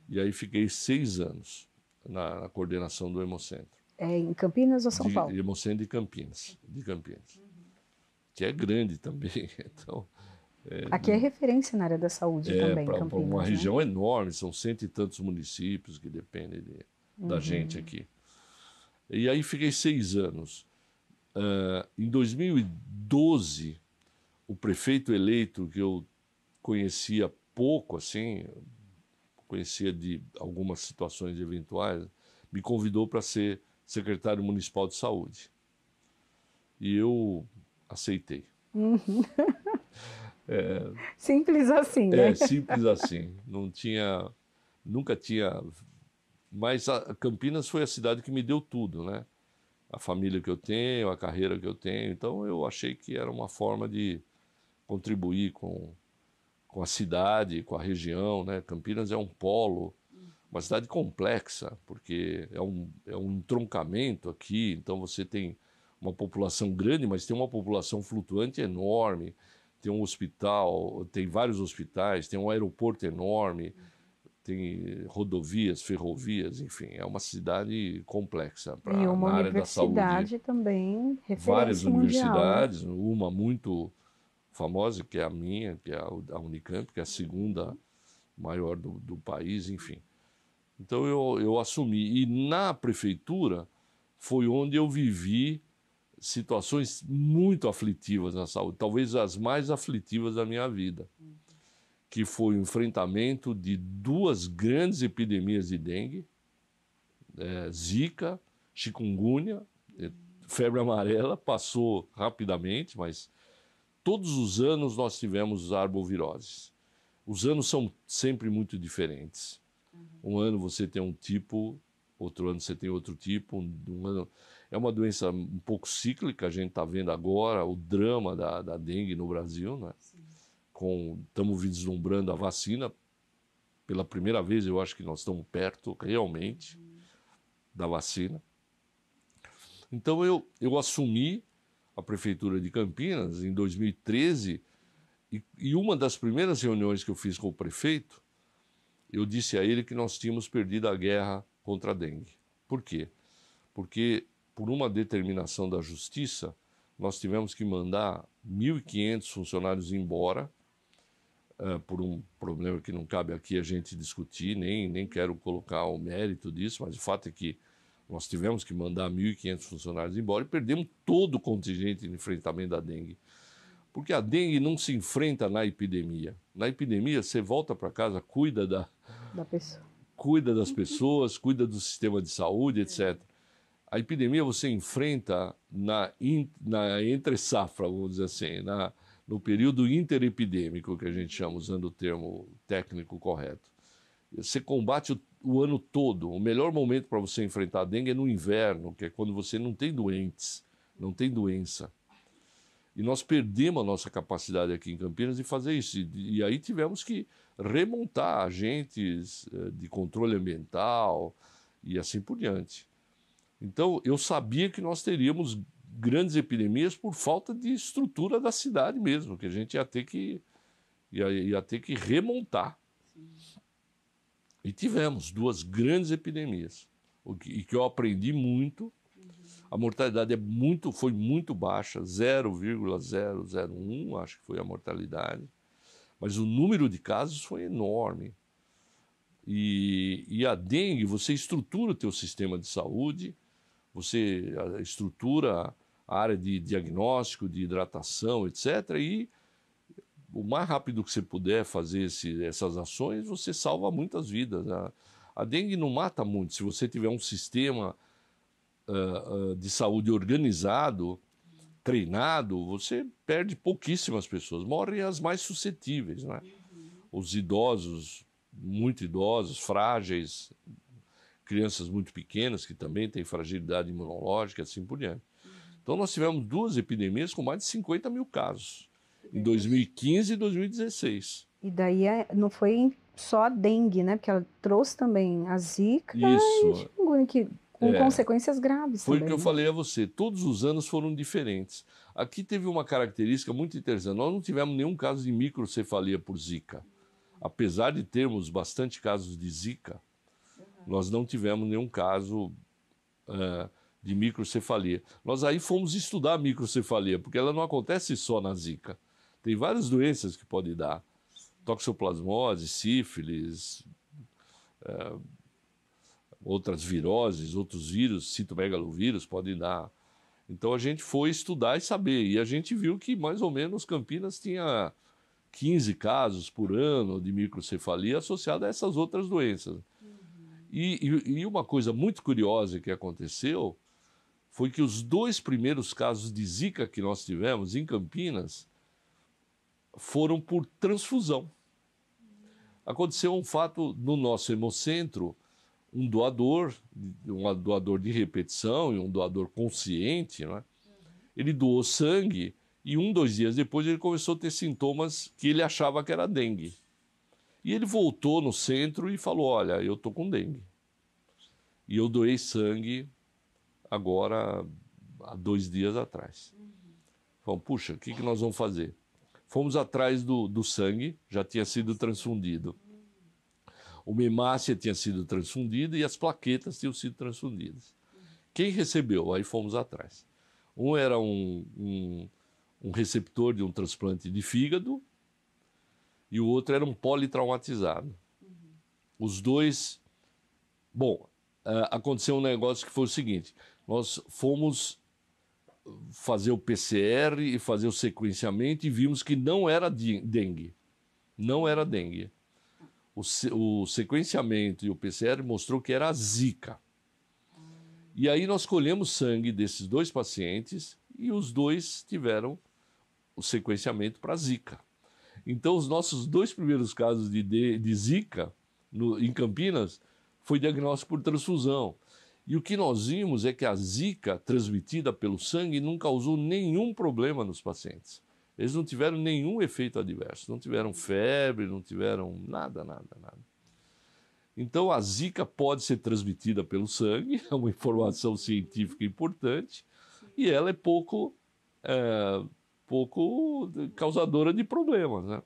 E aí fiquei 6 anos na coordenação do Hemocentro. É em Campinas ou São Paulo? Hemocentro de Campinas. Que é grande também. Então, aqui é referência na área da saúde também, Campinas. Para uma região, né, enorme, são 100 e tantos municípios que dependem da gente aqui. E aí fiquei 6 anos. Em 2012, o prefeito eleito, que eu conhecia pouco, assim, conhecia de algumas situações eventuais, me convidou para ser secretário municipal de saúde. E eu aceitei. Simples assim, né? Simples assim. Nunca tinha... Mas a Campinas foi a cidade que me deu tudo, né? A família que eu tenho, a carreira que eu tenho. Então eu achei que era uma forma de contribuir com a cidade, com a região, né? Campinas é um polo uma cidade complexa, porque é um entroncamento aqui, então você tem uma população grande, mas tem uma população flutuante enorme, tem um hospital, tem vários hospitais, tem um aeroporto enorme, tem rodovias, ferrovias, enfim, é uma cidade complexa E uma na área da saúde. universidade também, Várias referência mundial, né? universidades, uma muito famosa, que é a minha, que é a Unicamp, que é a segunda maior do país, enfim. Então eu assumi. E na prefeitura foi onde eu vivi situações muito aflitivas na saúde, talvez as mais aflitivas da minha vida, que foi o enfrentamento de duas grandes epidemias de dengue, Zika, chikungunya, febre amarela, passou rapidamente, mas todos os anos nós tivemos arboviroses. Os anos são sempre muito diferentes. Um ano você tem um tipo, outro ano você tem outro tipo. É uma doença um pouco cíclica, a gente está vendo agora o drama da dengue no Brasil, né? Estamos vislumbrando a vacina. Pela primeira vez, eu acho que nós estamos perto, realmente, da vacina. Então, eu assumi a Prefeitura de Campinas em 2013 e uma das primeiras reuniões que eu fiz com o prefeito, eu disse a ele que nós tínhamos perdido a guerra contra a dengue. Por quê? Porque, por uma determinação da Justiça, nós tivemos que mandar 1.500 funcionários embora, por um problema que não cabe aqui a gente discutir, nem quero colocar o mérito disso, mas o fato é que nós tivemos que mandar 1.500 funcionários embora e perdemos todo o contingente de enfrentamento da dengue. Porque a dengue não se enfrenta na epidemia. Na epidemia, você volta para casa, cuida da pessoa. Cuida das pessoas, cuida do sistema de saúde, etc. A epidemia você enfrenta na entre-safra, vamos dizer assim, no período interepidêmico, que a gente chama, usando o termo técnico correto. Você combate o ano todo. O melhor momento para você enfrentar a dengue é no inverno, que é quando você não tem doentes, não tem doença. E nós perdemos a nossa capacidade aqui em Campinas de fazer isso. E aí tivemos que remontar agentes de controle ambiental e assim por diante. Então, eu sabia que nós teríamos grandes epidemias por falta de estrutura da cidade mesmo, que a gente ia ter que remontar. E tivemos duas grandes epidemias, e que eu aprendi muito. A mortalidade foi muito baixa, 0,001, acho que foi a mortalidade. Mas o número de casos foi enorme. E a dengue, você estrutura o teu sistema de saúde, você estrutura a área de diagnóstico, de hidratação, etc. E o mais rápido que você puder fazer essas ações, você salva muitas vidas. A dengue não mata muito. Se você tiver um sistema de saúde organizado, treinado, você perde pouquíssimas pessoas. Morrem as mais suscetíveis, né? Os idosos, muito idosos, frágeis, crianças muito pequenas que também têm fragilidade imunológica, assim por diante. Então nós tivemos duas epidemias com mais de 50 mil casos, em 2015 e 2016. E daí não foi só a dengue, né? Porque ela trouxe também a zika e chikungunya, com consequências graves Foi também. o que eu falei a você, todos os anos foram diferentes. Aqui teve uma característica muito interessante, nós não tivemos nenhum caso de microcefalia por zika. Apesar de termos bastante casos de zika, nós não tivemos nenhum caso de microcefalia. Nós aí fomos estudar a microcefalia, porque ela não acontece só na zika. Tem várias doenças que pode dar. Toxoplasmose, sífilis, outras viroses, outros vírus, citomegalovírus podem dar. Então a gente foi estudar e saber. E a gente viu que mais ou menos Campinas tinha 15 casos por ano de microcefalia associada a essas outras doenças. E uma coisa muito curiosa que aconteceu foi que os dois primeiros casos de zika que nós tivemos em Campinas foram por transfusão. Aconteceu um fato no nosso hemocentro, um doador de repetição e um doador consciente, né? Ele doou sangue e 2 dias depois ele começou a ter sintomas que ele achava que era dengue. E ele voltou no centro e falou, olha, eu estou com dengue. E eu doei sangue agora, há 2 dias atrás. Falamos, puxa, o que nós vamos fazer? Fomos atrás do sangue, já tinha sido transfundido. Uma hemácia tinha sido transfundida e as plaquetas tinham sido transfundidas. Quem recebeu? Aí fomos atrás. Um era um receptor de um transplante de fígado e o outro era um politraumatizado. Os dois... Bom, aconteceu um negócio que foi o seguinte, nós fomos fazer o PCR e fazer o sequenciamento e vimos que não era dengue. Não era dengue. O sequenciamento e o PCR mostrou que era a Zika. E aí nós colhemos sangue desses 2 pacientes e os 2 tiveram o sequenciamento para Zika. Então, os nossos 2 primeiros casos de Zika em Campinas foi diagnóstico por transfusão. E o que nós vimos é que a Zika transmitida pelo sangue não causou nenhum problema nos pacientes. Eles não tiveram nenhum efeito adverso, não tiveram febre, não tiveram nada. Então, a Zika pode ser transmitida pelo sangue, é uma informação científica importante, e ela é pouco causadora de problemas, né?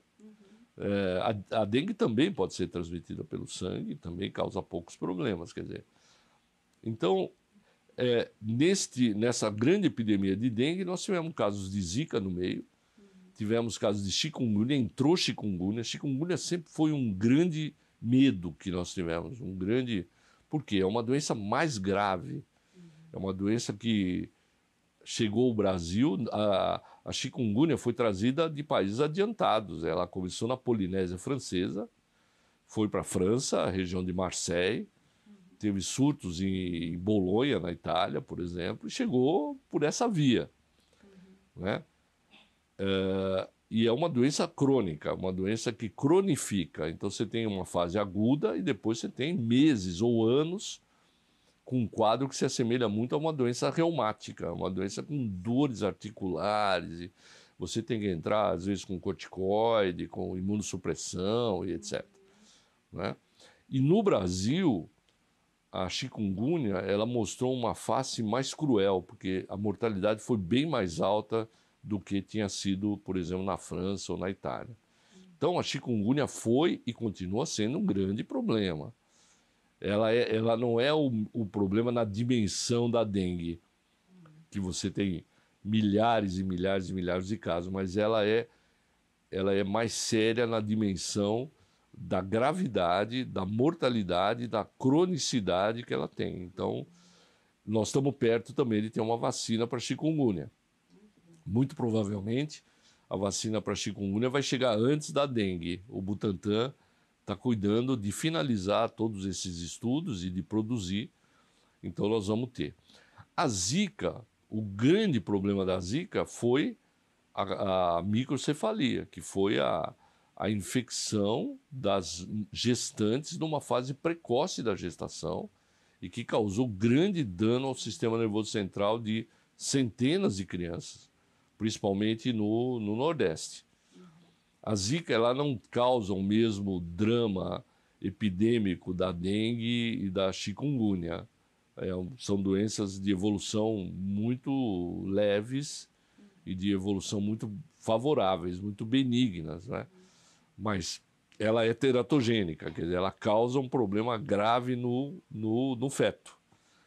A dengue também pode ser transmitida pelo sangue, também causa poucos problemas, quer dizer. Então, nessa grande epidemia de dengue, nós tivemos casos de Zika no meio, tivemos casos de chikungunya, entrou chikungunya. Chikungunya sempre foi um grande medo que nós tivemos, porque é uma doença mais grave, é uma doença que chegou ao Brasil, a chikungunya foi trazida de países adiantados, ela começou na Polinésia Francesa, foi para a França, a região de Marseille, teve surtos em Bolonha, na Itália, por exemplo, e chegou por essa via, né? E é uma doença crônica, uma doença que cronifica. Então você tem uma fase aguda e depois você tem meses ou anos com um quadro que se assemelha muito a uma doença reumática, uma doença com dores articulares. E você tem que entrar, às vezes, com corticoide, com imunossupressão e etc. Né? E no Brasil, a chikungunya ela mostrou uma face mais cruel, porque a mortalidade foi bem mais alta do que tinha sido, por exemplo, na França ou na Itália. Então, a chikungunya foi e continua sendo um grande problema. Ela não é o problema na dimensão da dengue, que você tem milhares e milhares e milhares de casos, mas ela é mais séria na dimensão da gravidade, da mortalidade, da cronicidade que ela tem. Então, nós estamos perto também de ter uma vacina para chikungunya. Muito provavelmente, a vacina para chikungunya vai chegar antes da dengue. O Butantan está cuidando de finalizar todos esses estudos e de produzir. Então, nós vamos ter. A Zika, o grande problema da Zika foi a microcefalia, que foi a infecção das gestantes numa fase precoce da gestação e que causou grande dano ao sistema nervoso central de centenas de crianças, principalmente no Nordeste. A Zika ela não causa o mesmo drama epidêmico da dengue e da chikungunya. São doenças de evolução muito leves e de evolução muito favoráveis, muito benignas, né? Mas ela é teratogênica, quer dizer, ela causa um problema grave no feto.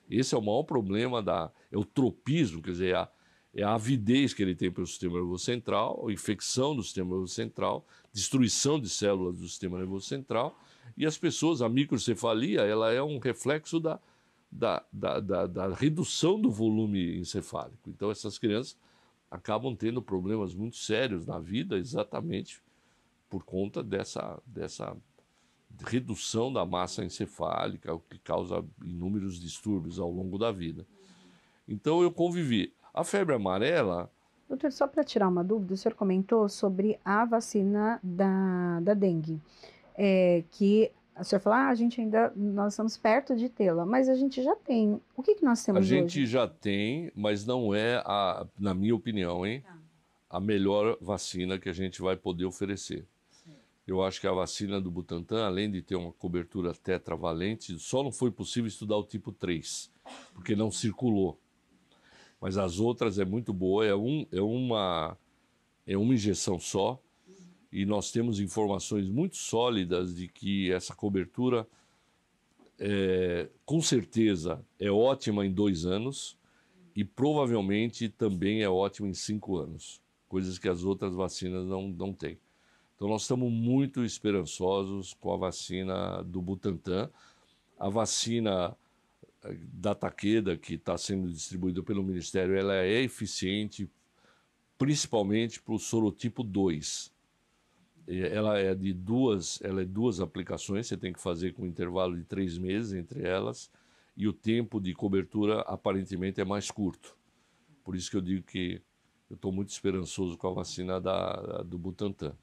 Esse é o maior problema, é o tropismo, quer dizer, é a avidez que ele tem pelo sistema nervoso central, a infecção do sistema nervoso central, destruição de células do sistema nervoso central, e as pessoas, a microcefalia, ela é um reflexo da redução do volume encefálico. Então, essas crianças acabam tendo problemas muito sérios na vida exatamente por conta dessa redução da massa encefálica, o que causa inúmeros distúrbios ao longo da vida. Então, eu convivi. A febre amarela... Doutor, só para tirar uma dúvida, o senhor comentou sobre a vacina da dengue, que o senhor falou, nós estamos perto de tê-la, mas a gente já tem. O que nós temos hoje? A gente já tem, mas não é, na minha opinião, a melhor vacina que a gente vai poder oferecer. Eu acho que a vacina do Butantan, além de ter uma cobertura tetravalente, só não foi possível estudar o tipo 3, porque não circulou. Mas as outras é muito boa, é uma injeção só, e nós temos informações muito sólidas de que essa cobertura, com certeza, é ótima em 2 anos e provavelmente também é ótima em 5 anos, coisas que as outras vacinas não têm. Então nós estamos muito esperançosos com a vacina do Butantan. A vacina da Takeda, que está sendo distribuída pelo Ministério, ela é eficiente principalmente para o sorotipo 2. Ela é duas aplicações, você tem que fazer com um intervalo de 3 meses entre elas, e o tempo de cobertura aparentemente é mais curto. Por isso que eu digo que eu estou muito esperançoso com a vacina do Butantan,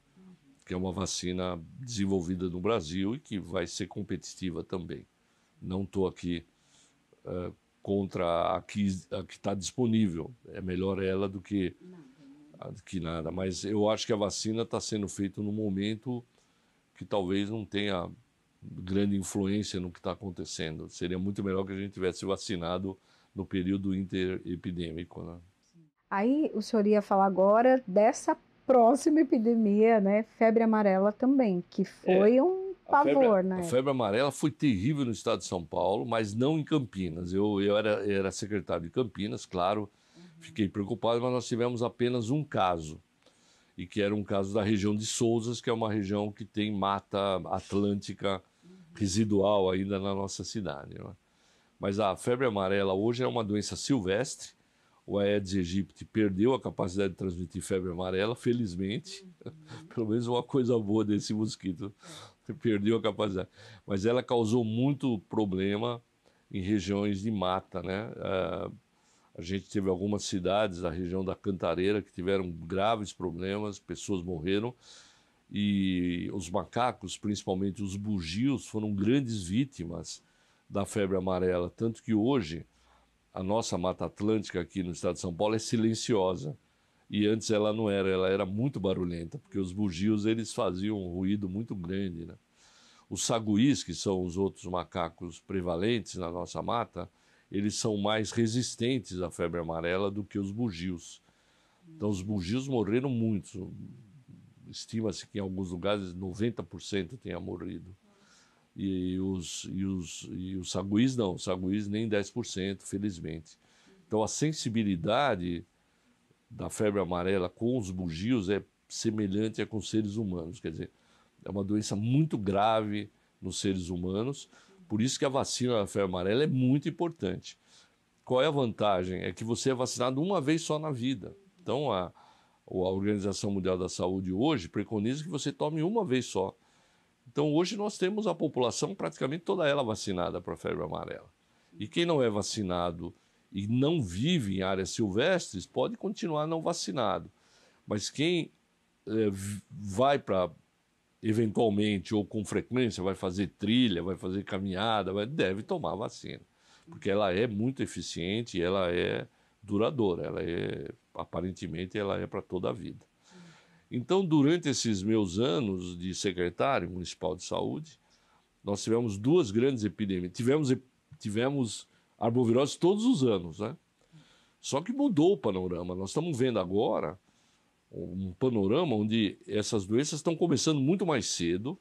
que é uma vacina desenvolvida no Brasil e que vai ser competitiva também. Não estou aqui contra a que está disponível. É melhor ela do que nada. Mas eu acho que a vacina está sendo feita num momento que talvez não tenha grande influência no que está acontecendo. Seria muito melhor que a gente tivesse vacinado no período interepidêmico, né? Aí o senhor ia falar agora dessa próxima epidemia, né? Febre amarela também, que foi um pavor, né? A febre amarela foi terrível no estado de São Paulo, mas não em Campinas. Eu era secretário de Campinas, claro, fiquei preocupado, mas nós tivemos apenas um caso, e que era um caso da região de Sousas, que é uma região que tem mata atlântica residual ainda na nossa cidade, né? Mas a febre amarela hoje é uma doença silvestre. O Aedes aegypti perdeu a capacidade de transmitir febre amarela, felizmente. Pelo menos uma coisa boa desse mosquito. Perdeu a capacidade. Mas ela causou muito problema em regiões de mata, né? A gente teve algumas cidades da região da Cantareira que tiveram graves problemas, pessoas morreram. E os macacos, principalmente os bugios, foram grandes vítimas da febre amarela. Tanto que hoje a nossa Mata Atlântica aqui no estado de São Paulo é silenciosa. E antes ela não era, ela era muito barulhenta, porque os bugios eles faziam um ruído muito grande, né? Os saguis, que são os outros macacos prevalentes na nossa mata, eles são mais resistentes à febre amarela do que os bugios. Então os bugios morreram muito. Estima-se que em alguns lugares 90% tenha morrido. E os saguis não, os saguis nem 10%, felizmente. Então a sensibilidade da febre amarela com os bugios é semelhante a com seres humanos, quer dizer, é uma doença muito grave nos seres humanos, por isso que a vacina da febre amarela é muito importante. Qual é a vantagem? É que você é vacinado uma vez só na vida. Então a Organização Mundial da Saúde hoje preconiza que você tome uma vez só. Então hoje nós temos a população praticamente toda ela vacinada para a febre amarela. E quem não é vacinado e não vive em áreas silvestres pode continuar não vacinado. Mas quem vai para, eventualmente ou com frequência, vai fazer trilha, vai fazer caminhada, deve tomar a vacina. Porque ela é muito eficiente e ela é duradoura, aparentemente ela é para toda a vida. Então, durante esses meus anos de secretário municipal de saúde, nós tivemos 2 grandes epidemias. Tivemos arbovirose todos os anos, né? Só que mudou o panorama. Nós estamos vendo agora um panorama onde essas doenças estão começando muito mais cedo.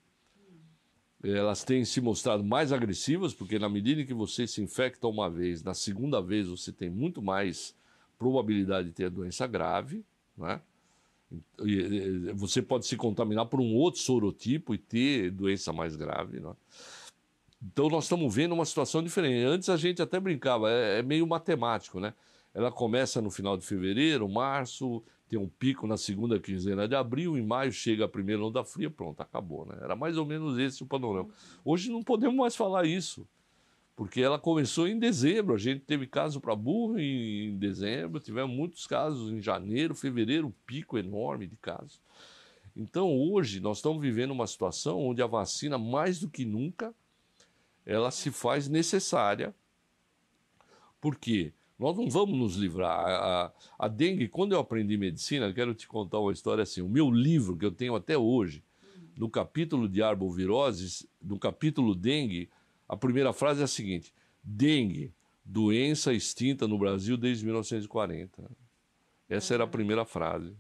Elas têm se mostrado mais agressivas, porque na medida em que você se infecta uma vez, na segunda vez você tem muito mais probabilidade de ter a doença grave, né? Você pode se contaminar por um outro sorotipo e ter doença mais grave, né? Então nós estamos vendo uma situação diferente. Antes a gente até brincava, é meio matemático, né? Ela começa no final de fevereiro, março, tem um pico na segunda quinzena de abril, em maio chega a primeira onda fria, pronto, acabou, né? Era mais ou menos esse o panorama. Hoje não podemos mais falar isso, porque ela começou em dezembro, a gente teve caso para burro em dezembro, tivemos muitos casos em janeiro, fevereiro, um pico enorme de casos. Então hoje nós estamos vivendo uma situação onde a vacina, mais do que nunca, ela se faz necessária. Por quê? Nós não vamos nos livrar. A dengue, quando eu aprendi medicina, quero te contar uma história assim, o meu livro, que eu tenho até hoje, no capítulo de arboviroses, no capítulo dengue, a primeira frase é a seguinte: dengue, doença extinta no Brasil desde 1940. Essa era a primeira frase.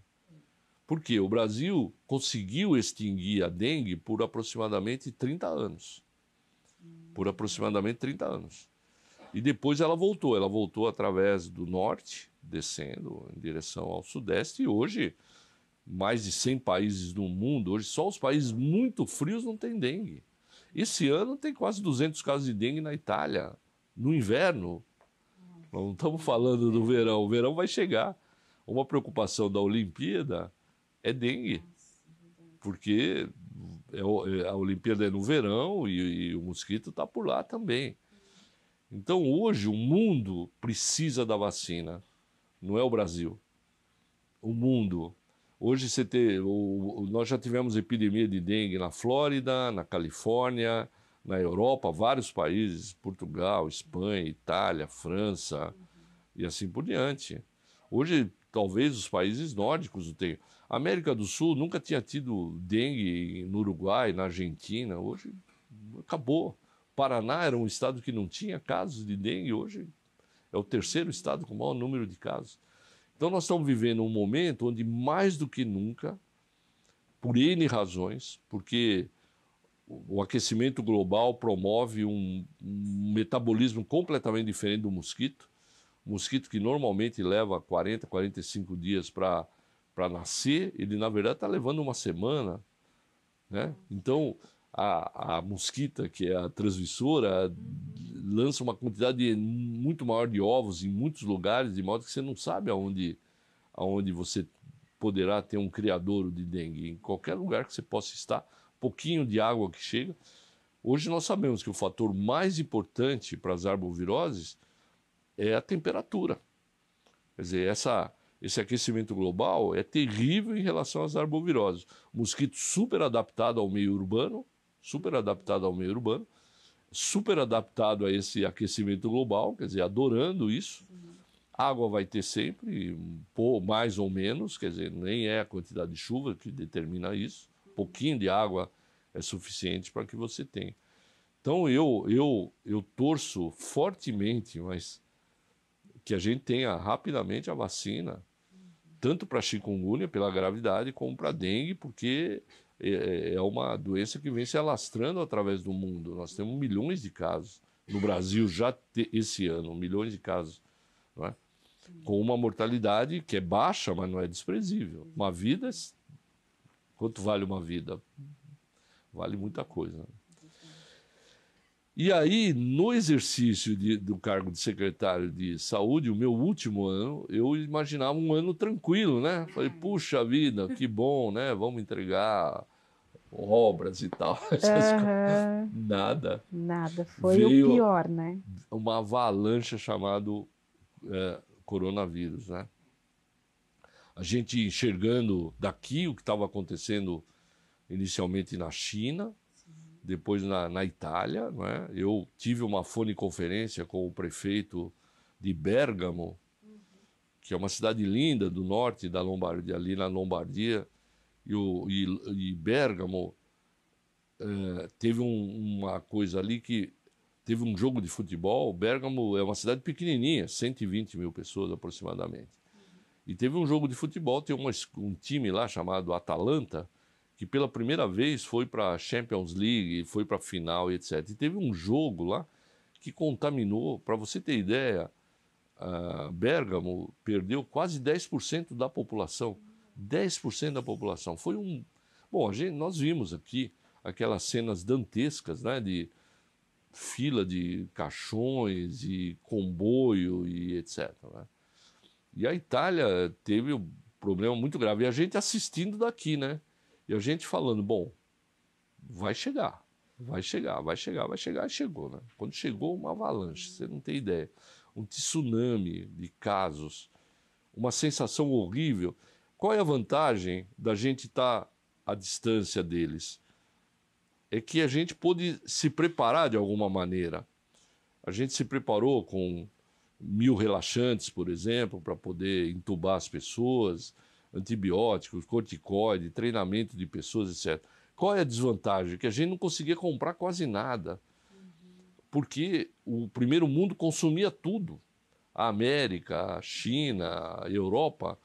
Por quê? O Brasil conseguiu extinguir a dengue por aproximadamente 30 anos. Por aproximadamente 30 anos. E depois ela voltou através do norte, descendo em direção ao sudeste, e hoje, mais de 100 países no mundo, hoje só os países muito frios não têm dengue. Esse ano tem quase 200 casos de dengue na Itália, no inverno. Nós não estamos falando do verão, o verão vai chegar. Uma preocupação da Olimpíada é dengue, porque a Olimpíada é no verão e o mosquito está por lá também. Então, hoje, o mundo precisa da vacina, não é o Brasil. O mundo. Hoje, nós já tivemos epidemia de dengue na Flórida, na Califórnia, na Europa, vários países, Portugal, Espanha, Itália, França e assim por diante. Hoje, talvez os países nórdicos o tenham. A América do Sul nunca tinha tido dengue no Uruguai, na Argentina. Hoje, acabou. Paraná era um estado que não tinha casos de dengue, hoje é o terceiro estado com o maior número de casos. Então nós estamos vivendo um momento onde mais do que nunca, por N razões, porque o aquecimento global promove um metabolismo completamente diferente do mosquito. O mosquito que normalmente leva 40, 45 dias para nascer, ele na verdade está levando uma semana, né? Então a mosquita, que é a transmissora, lança uma quantidade muito maior de ovos em muitos lugares, de modo que você não sabe aonde você poderá ter um criadouro de dengue. Em qualquer lugar que você possa estar, pouquinho de água que chega. Hoje nós sabemos que o fator mais importante para as arboviroses é a temperatura. Quer dizer, esse aquecimento global é terrível em relação às arboviroses. O mosquito super adaptado ao meio urbano, super adaptado a esse aquecimento global, quer dizer, adorando isso. Água vai ter sempre, mais ou menos, quer dizer, nem é a quantidade de chuva que determina isso. Um pouquinho de água é suficiente para que você tenha. Então eu torço fortemente, mas que a gente tenha rapidamente a vacina, tanto para chikungunya, pela gravidade, como para dengue, porque é uma doença que vem se alastrando através do mundo. Nós temos milhões de casos. No Brasil, já esse ano, milhões de casos, não é? Com uma mortalidade que é baixa, mas não é desprezível. Uma vida, quanto vale uma vida? Vale muita coisa. E aí, no exercício do cargo de secretário de saúde, o meu último ano, eu imaginava um ano tranquilo, né? Falei, puxa vida, que bom, né? Vamos entregar obras e tal. Nada. Nada. Foi o pior, né? Uma avalanche chamada coronavírus, né? A gente enxergando daqui o que estava acontecendo inicialmente na China, depois na Itália, não é? Eu tive uma foneconferência com o prefeito de Bérgamo, que é uma cidade linda do norte da Lombardia, ali na Lombardia, e Bérgamo teve uma coisa ali que teve um jogo de futebol. Bérgamo é uma cidade pequenininha, 120 mil pessoas aproximadamente. E teve um jogo de futebol, tem um time lá chamado Atalanta, que pela primeira vez foi para a Champions League, foi para a final, etc. E teve um jogo lá que contaminou, para você ter ideia, Bérgamo perdeu quase 10% da população. 10% da população. Foi um... Bom, nós vimos aqui aquelas cenas dantescas, né, de fila de caixões e comboio e etc, né? E a Itália teve um problema muito grave. E a gente assistindo daqui, né? E a gente falando, bom, vai chegar, vai chegar, vai chegar, vai chegar. E chegou, né? Quando chegou, uma avalanche, você não tem ideia. Um tsunami de casos, uma sensação horrível. Qual é a vantagem da gente estar à distância deles? É que a gente pôde se preparar de alguma maneira. A gente se preparou com 1000 relaxantes, por exemplo, para poder entubar as pessoas, antibióticos, corticoide, treinamento de pessoas, etc. Qual é a desvantagem? Que a gente não conseguia comprar quase nada, porque o primeiro mundo consumia tudo. A América, a China, a Europa,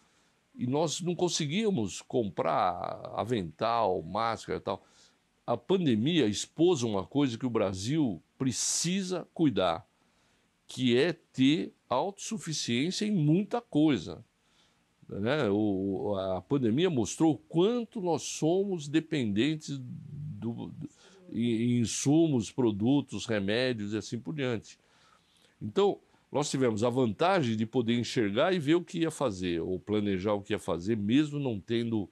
e nós não conseguíamos comprar avental, máscara e tal. A pandemia expôs uma coisa que o Brasil precisa cuidar, que é ter autossuficiência em muita coisa. Né? A pandemia mostrou o quanto nós somos dependentes em insumos, produtos, remédios e assim por diante. Então, nós tivemos a vantagem de poder enxergar e ver o que ia fazer, ou planejar o que ia fazer, mesmo não tendo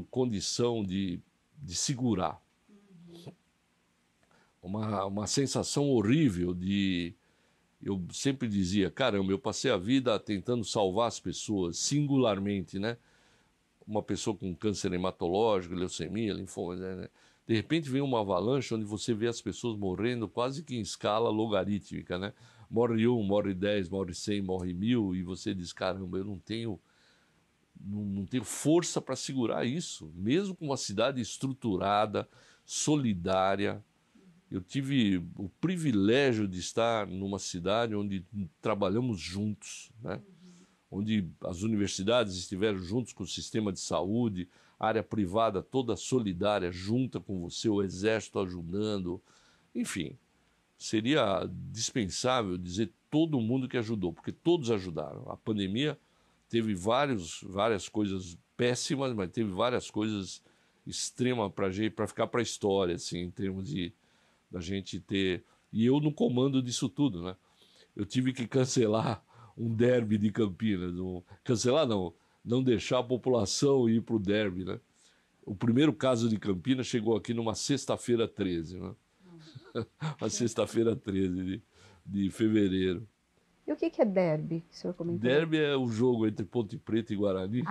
condição de segurar. Uma sensação horrível de... Eu sempre dizia, caramba, eu passei a vida tentando salvar as pessoas, singularmente, né? Uma pessoa com câncer hematológico, leucemia, linfoma, né? De repente vem uma avalanche onde você vê as pessoas morrendo quase que em escala logarítmica, né? Morre 1, morre 10, morre 100, morre 1000, e você diz, caramba, eu não tenho força para segurar isso, mesmo com uma cidade estruturada, solidária. Eu tive o privilégio de estar numa cidade onde trabalhamos juntos, né? Onde as universidades estiveram juntos com o sistema de saúde, a área privada toda solidária, junta com você, o exército ajudando. Enfim, seria dispensável dizer todo mundo que ajudou, porque todos ajudaram. A pandemia teve várias coisas péssimas, mas teve várias coisas extremas para ficar para a história, assim, em termos da gente ter... E eu no comando disso tudo, né? Eu tive que cancelar um derby de Campinas. Cancelar não deixar a população ir para o derby, né? O primeiro caso de Campinas chegou aqui numa sexta-feira 13, né? Uma sexta-feira 13 de fevereiro. E o que é derby, que o senhor comentou? Derby é o jogo entre Ponte Preta e Guarani,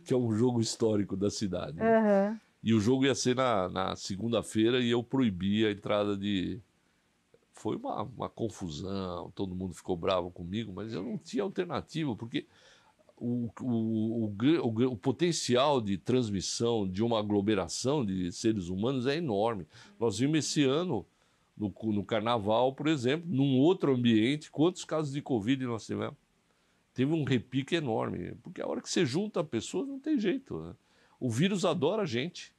que é um jogo histórico da cidade. Né? E o jogo ia ser na segunda-feira e eu proibi a entrada de... Foi uma confusão, todo mundo ficou bravo comigo, mas eu não tinha alternativa, porque o potencial de transmissão de uma aglomeração de seres humanos é enorme. Nós vimos esse ano, no Carnaval, por exemplo, num outro ambiente, quantos casos de Covid nós tivemos? Teve um repique enorme, porque a hora que você junta pessoas não tem jeito. Né? O vírus adora a gente.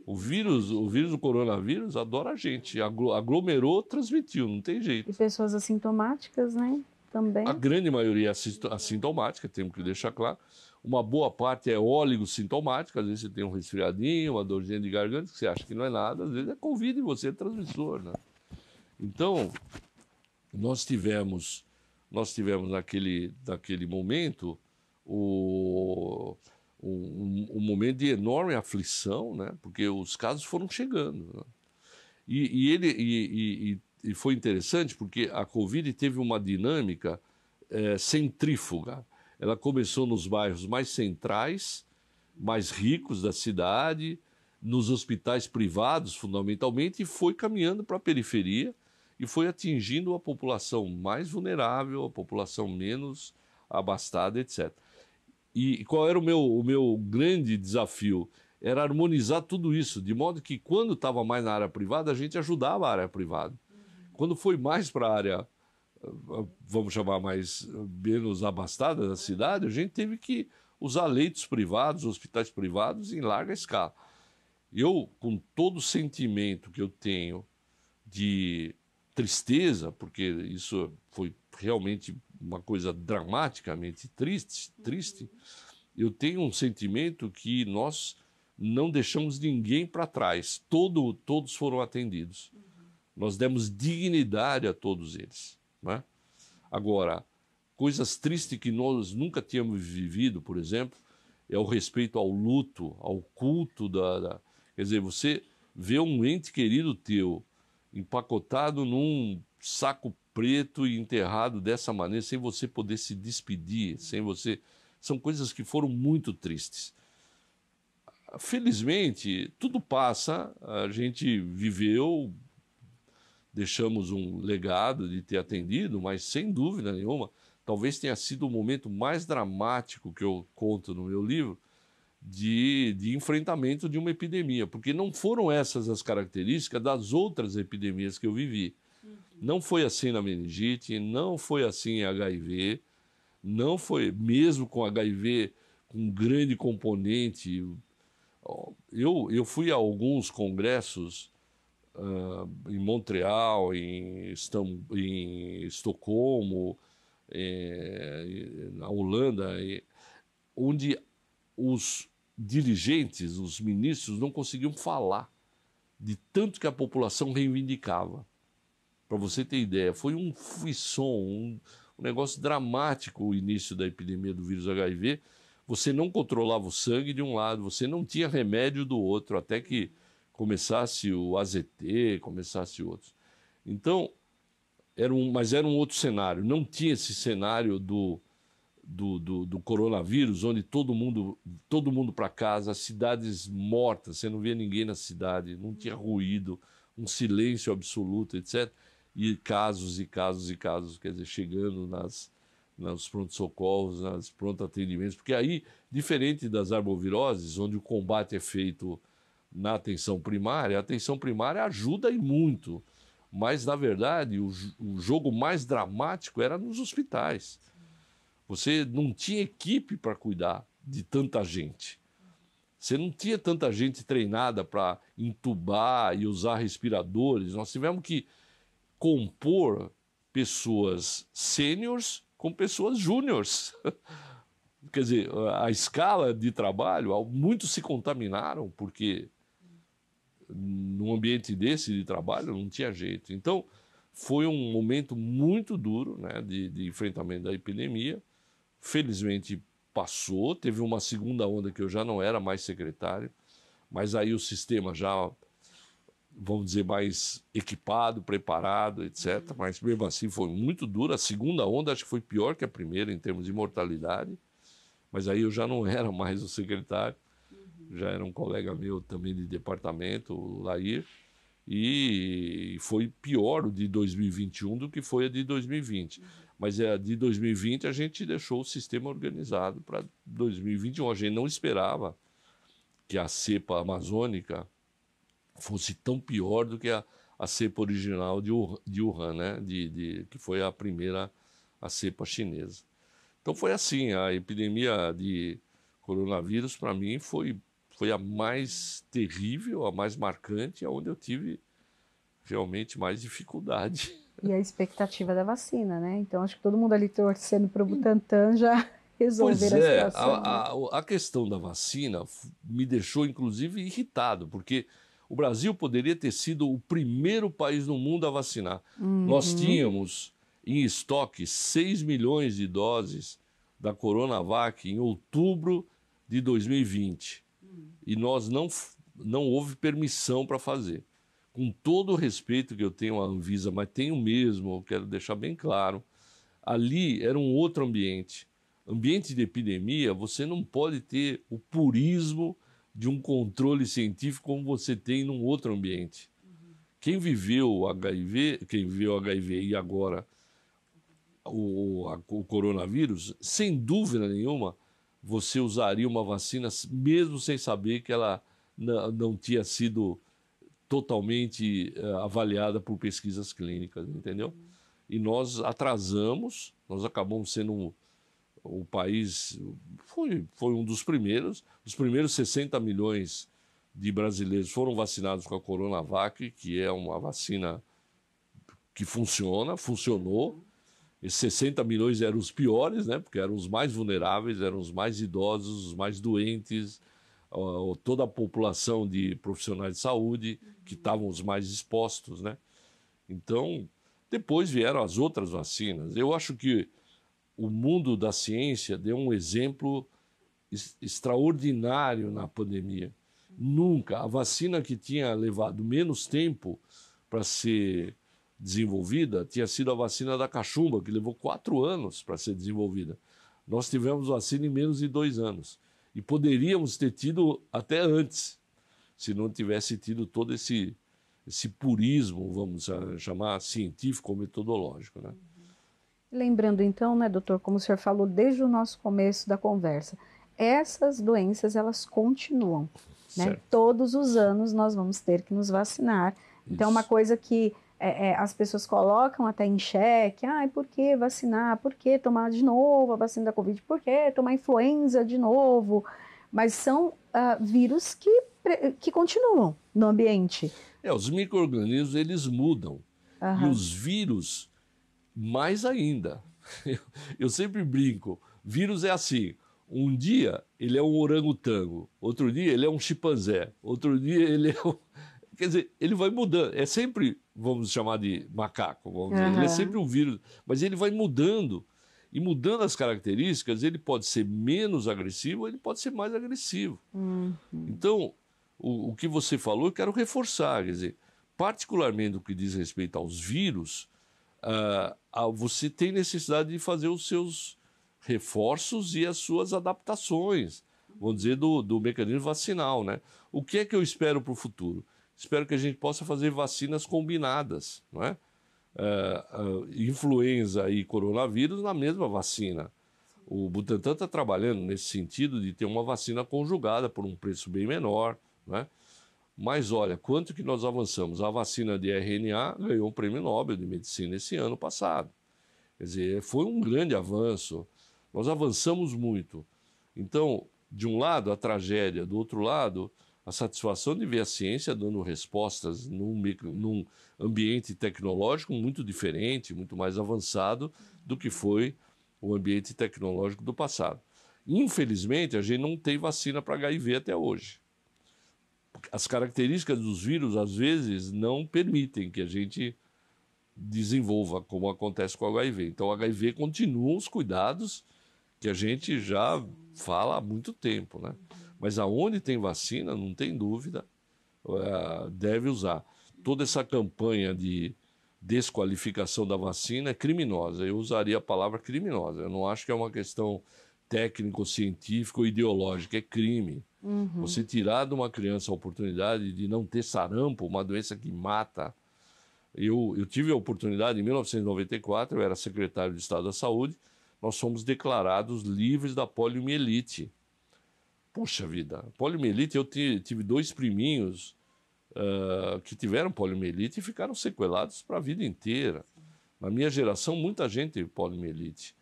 O vírus do coronavírus adora a gente. Aglomerou, transmitiu, não tem jeito. E pessoas assintomáticas, né? Também. A grande maioria é assintomática, temos que deixar claro. Uma boa parte é oligossintomática, às vezes você tem um resfriadinho, uma dorzinha de garganta, que você acha que não é nada, às vezes é Covid e você é transmissor. Né? Então, nós tivemos naquele momento um momento de enorme aflição, né? Porque os casos foram chegando. Né? E foi interessante porque a Covid teve uma dinâmica centrífuga. Ela começou nos bairros mais centrais, mais ricos da cidade, nos hospitais privados, fundamentalmente, e foi caminhando para a periferia e foi atingindo a população mais vulnerável, a população menos abastada, etc. E qual era o meu grande desafio? Era harmonizar tudo isso, de modo que quando estava mais na área privada, a gente ajudava a área privada. Quando foi mais para a área, vamos chamar menos abastada da cidade, a gente teve que usar leitos privados, hospitais privados em larga escala. Eu, com todo o sentimento que eu tenho de tristeza, porque isso foi realmente uma coisa dramaticamente triste, eu tenho um sentimento que nós não deixamos ninguém para trás. Todos foram atendidos. Nós demos dignidade a todos eles. Né? Agora, coisas tristes que nós nunca tínhamos vivido, por exemplo, é o respeito ao luto, ao culto Quer dizer, você vê um ente querido teu empacotado num saco preto e enterrado dessa maneira, sem você poder se despedir, São coisas que foram muito tristes. Felizmente, tudo passa, a gente viveu, deixamos um legado de ter atendido, mas sem dúvida nenhuma, talvez tenha sido o momento mais dramático que eu conto no meu livro, de enfrentamento de uma epidemia, porque não foram essas as características das outras epidemias que eu vivi. Não foi assim na meningite, não foi assim em HIV, não foi, mesmo com HIV, com um grande componente. Eu fui a alguns congressos em Montreal, em Estocolmo, na Holanda, onde os dirigentes, os ministros, não conseguiam falar de tanto que a população reivindicava. Para você ter ideia, foi um frisson, um negócio dramático o início da epidemia do vírus HIV. Você não controlava o sangue de um lado, você não tinha remédio do outro, até que começasse o AZT, começasse outros. Então, mas era um outro cenário. Não tinha esse cenário do coronavírus, onde todo mundo para casa, as cidades mortas, você não via ninguém na cidade, não tinha ruído, um silêncio absoluto, etc. E casos, quer dizer, chegando nos pronto-socorros, nos pronto-atendimentos, porque aí, diferente das arboviroses, onde o combate é feito na atenção primária, a atenção primária ajuda e muito, mas, na verdade, o jogo mais dramático era nos hospitais. Você não tinha equipe para cuidar de tanta gente. Você não tinha tanta gente treinada para entubar e usar respiradores. Nós tivemos que compor pessoas sêniores com pessoas júniores. Quer dizer, a escala de trabalho, muitos se contaminaram porque num ambiente desse de trabalho não tinha jeito. Então, foi um momento muito duro, né, de enfrentamento da epidemia. Felizmente passou, teve uma segunda onda que eu já não era mais secretário, mas aí o sistema já, vamos dizer, mais equipado, preparado, etc. Mas mesmo assim foi muito dura. A segunda onda acho que foi pior que a primeira em termos de mortalidade, mas aí eu já não era mais o secretário, já era um colega meu também de departamento, o Lair, e foi pior o de 2021 do que foi a de 2020. Mas a de 2020 a gente deixou o sistema organizado para 2021. A gente não esperava que a cepa amazônica fosse tão pior do que a cepa original de Wuhan, né? Que foi a primeira, a cepa chinesa. Então foi assim, a epidemia de coronavírus para mim foi a mais terrível, a mais marcante, onde eu tive realmente mais dificuldade. E a expectativa da vacina, né? Então acho que todo mundo ali torcendo para o Butantan já resolver a situação. A questão da vacina me deixou inclusive irritado, porque o Brasil poderia ter sido o primeiro país no mundo a vacinar. Nós tínhamos em estoque 6 milhões de doses da Coronavac em outubro de 2020. E nós não houve permissão para fazer. Com todo o respeito que eu tenho à Anvisa, mas tenho mesmo, quero deixar bem claro, ali era um outro ambiente. Ambiente de epidemia, você não pode ter o purismo de um controle científico como você tem num outro ambiente. Quem viveu o HIV e agora o coronavírus, sem dúvida nenhuma, você usaria uma vacina mesmo sem saber que ela não tinha sido totalmente avaliada por pesquisas clínicas, entendeu? E nós atrasamos, nós acabamos sendo o país, foi um dos primeiros, os primeiros 60 milhões de brasileiros foram vacinados com a Coronavac, que é uma vacina que funcionou. Esses 60 milhões eram os piores, né? Porque eram os mais vulneráveis, eram os mais idosos, os mais doentes, toda a população de profissionais de saúde que estavam os mais expostos, né? Então, depois vieram as outras vacinas. Eu acho que o mundo da ciência deu um exemplo extraordinário na pandemia. Nunca a vacina que tinha levado menos tempo para ser desenvolvida tinha sido a vacina da cachumba, que levou 4 anos para ser desenvolvida. Nós tivemos vacina em menos de 2 anos. E poderíamos ter tido até antes, se não tivesse tido todo esse purismo, vamos chamar, científico ou metodológico, né? Lembrando então, né, doutor, como o senhor falou desde o nosso começo da conversa, essas doenças elas continuam, né? Certo. Todos os anos nós vamos ter que nos vacinar. Então, é uma Isso. coisa que as pessoas colocam até em xeque. Por que vacinar? Por que tomar de novo a vacina da Covid? Por que tomar influenza de novo? Mas são vírus que continuam no ambiente. Os micro-organismos, eles mudam. E Aham. os vírus, mais ainda. Eu sempre brinco, vírus é assim, um dia ele é um orangotango, outro dia ele é um chimpanzé, outro dia ele é um... Quer dizer, ele vai mudando, é sempre, vamos chamar de macaco, vamos dizer, ele é sempre um vírus, mas ele vai mudando, e mudando as características, ele pode ser menos agressivo, ele pode ser mais agressivo. Então, o que você falou, eu quero reforçar, quer dizer, particularmente no que diz respeito aos vírus, você tem necessidade de fazer os seus reforços e as suas adaptações, vamos dizer, do mecanismo vacinal, né? O que é que eu espero para o futuro? Espero que a gente possa fazer vacinas combinadas, não é? Influenza e coronavírus na mesma vacina. O Butantan está trabalhando nesse sentido de ter uma vacina conjugada por um preço bem menor, né? Mas olha, quanto que nós avançamos? A vacina de RNA ganhou um prêmio Nobel de Medicina esse ano passado. Quer dizer, foi um grande avanço. Nós avançamos muito. Então, de um lado, a tragédia, do outro lado, a satisfação de ver a ciência dando respostas num ambiente tecnológico muito diferente, muito mais avançado do que foi o ambiente tecnológico do passado. Infelizmente, a gente não tem vacina para HIV até hoje. As características dos vírus, às vezes, não permitem que a gente desenvolva, como acontece com o HIV. Então, o HIV continua os cuidados que a gente já fala há muito tempo, né? Mas aonde tem vacina, não tem dúvida, deve usar. Toda essa campanha de desqualificação da vacina é criminosa. Eu usaria a palavra criminosa. Eu não acho que é uma questão técnico, científica ou ideológica, é crime. Você tirar de uma criança a oportunidade de não ter sarampo, uma doença que mata. Eu tive a oportunidade, em 1994, eu era secretário de Estado da Saúde, nós fomos declarados livres da poliomielite. Puxa vida, poliomielite, eu tive 2 priminhos que tiveram poliomielite e ficaram sequelados para a vida inteira. Na minha geração, muita gente teve poliomielite.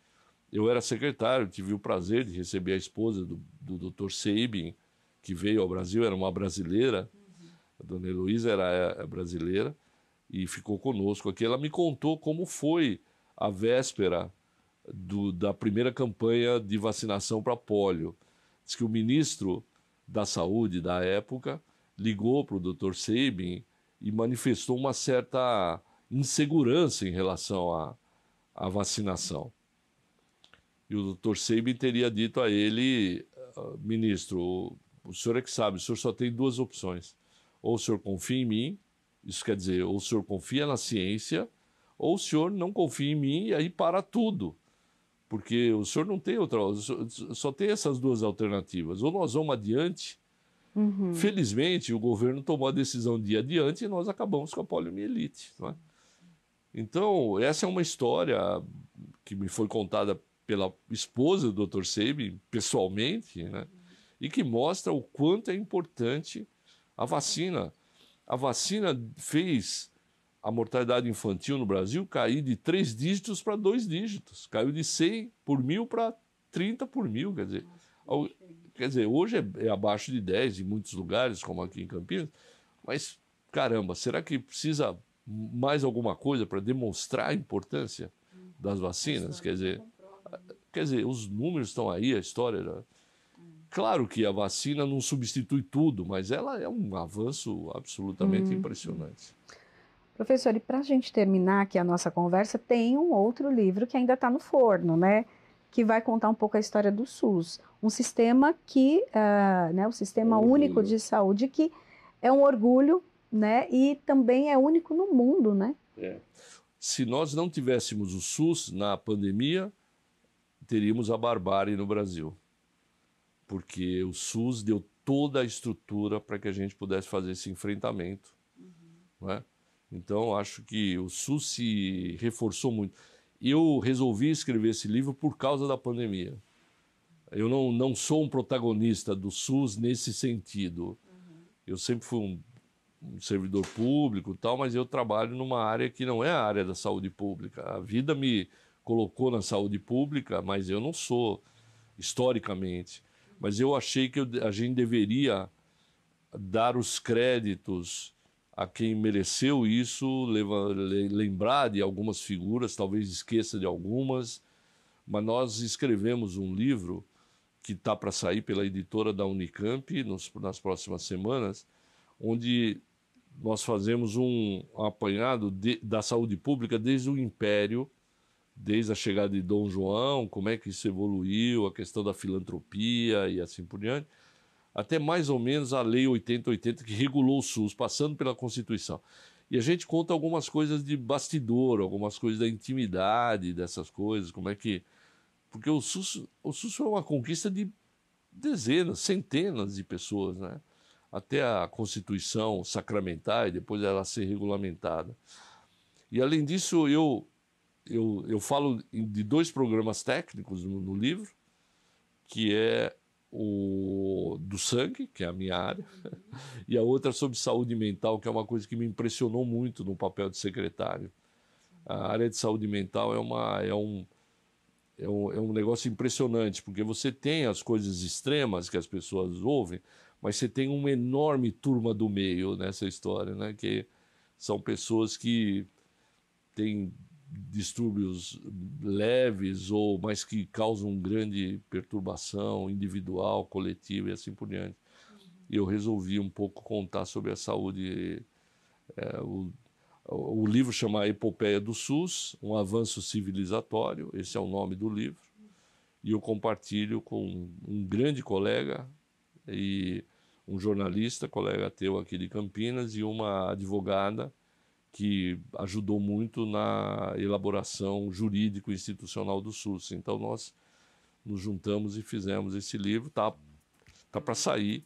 Eu era secretário, tive o prazer de receber a esposa do Dr. Seibin, que veio ao Brasil, era uma brasileira, a dona Heloísa era brasileira, e ficou conosco aqui. Ela me contou como foi a véspera da primeira campanha de vacinação para pólio. Diz que o ministro da Saúde da época ligou para o Dr. Seibin e manifestou uma certa insegurança em relação à vacinação. E o Dr. Seibin teria dito a ele, ministro, o senhor é que sabe, o senhor só tem 2 opções. Ou o senhor confia em mim, isso quer dizer, ou o senhor confia na ciência, ou o senhor não confia em mim e aí para tudo. Porque o senhor não tem outra, só tem essas 2 alternativas. Ou nós vamos adiante. Felizmente, o governo tomou a decisão de ir adiante e nós acabamos com a poliomielite. Não é? Então, essa é uma história que me foi contada pela esposa do Dr. Seibin, pessoalmente, né? E que mostra o quanto é importante a vacina. A vacina fez a mortalidade infantil no Brasil cair de 3 dígitos para 2 dígitos. Caiu de 100 por 1000 para 30 por 1000. Quer dizer, hoje é abaixo de 10 em muitos lugares, como aqui em Campinas. Mas, caramba, será que precisa mais alguma coisa para demonstrar a importância das vacinas? Quer dizer, os números estão aí, a história... Claro que a vacina não substitui tudo, mas ela é um avanço absolutamente impressionante. Professor, e para a gente terminar aqui a nossa conversa, tem um outro livro que ainda está no forno, né? Que vai contar um pouco a história do SUS. Um sistema que, o Sistema Único de Saúde, que é um orgulho, né? E também é único no mundo, né? Se nós não tivéssemos o SUS na pandemia, teríamos a barbárie no Brasil. Porque o SUS deu toda a estrutura para que a gente pudesse fazer esse enfrentamento. Não é? Então, acho que o SUS se reforçou muito. Eu resolvi escrever esse livro por causa da pandemia. Eu não sou um protagonista do SUS nesse sentido. Eu sempre fui um servidor público e tal, mas eu trabalho numa área que não é a área da saúde pública. A vida me colocou na saúde pública, mas eu não sou, historicamente. Mas eu achei que a gente deveria dar os créditos a quem mereceu isso, lembrar de algumas figuras, talvez esqueça de algumas, mas nós escrevemos um livro que está para sair pela editora da Unicamp nas próximas semanas, onde nós fazemos um apanhado da saúde pública desde o Império, desde a chegada de Dom João, como é que isso evoluiu, a questão da filantropia e assim por diante, até mais ou menos a Lei 8080, que regulou o SUS, passando pela Constituição. E a gente conta algumas coisas de bastidor, algumas coisas da intimidade dessas coisas, como é que... Porque o SUS foi uma conquista de dezenas, centenas de pessoas, né? Até a Constituição sacramentar e depois ela ser regulamentada. E, além disso, eu falo de 2 programas técnicos no livro, que é o do sangue, que é a minha área, e a outra sobre saúde mental, que é uma coisa que me impressionou muito no papel de secretário. A área de saúde mental é um negócio impressionante, porque você tem as coisas extremas que as pessoas ouvem, mas você tem uma enorme turma do meio nessa história, né? Que são pessoas que têm distúrbios leves, mas que causam grande perturbação individual, coletiva e assim por diante. E eu resolvi um pouco contar sobre a saúde. O livro chama A Epopeia do SUS, um avanço civilizatório, esse é o nome do livro, e eu compartilho com um grande colega e um jornalista, colega teu aqui de Campinas, e uma advogada que ajudou muito na elaboração jurídico-institucional do SUS. Então nós nos juntamos e fizemos esse livro, tá para sair.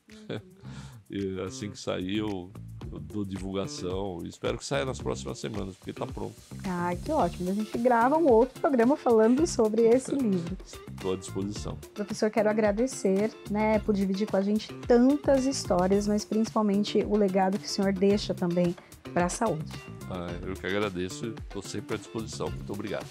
E assim que sair eu dou divulgação, espero que saia nas próximas semanas, porque está pronto. Ah, que ótimo, a gente grava um outro programa falando sobre esse livro. Estou à disposição. Professor, quero agradecer, né, por dividir com a gente tantas histórias, mas principalmente o legado que o senhor deixa também para a saúde. Eu que agradeço, estou sempre à disposição. Muito obrigado.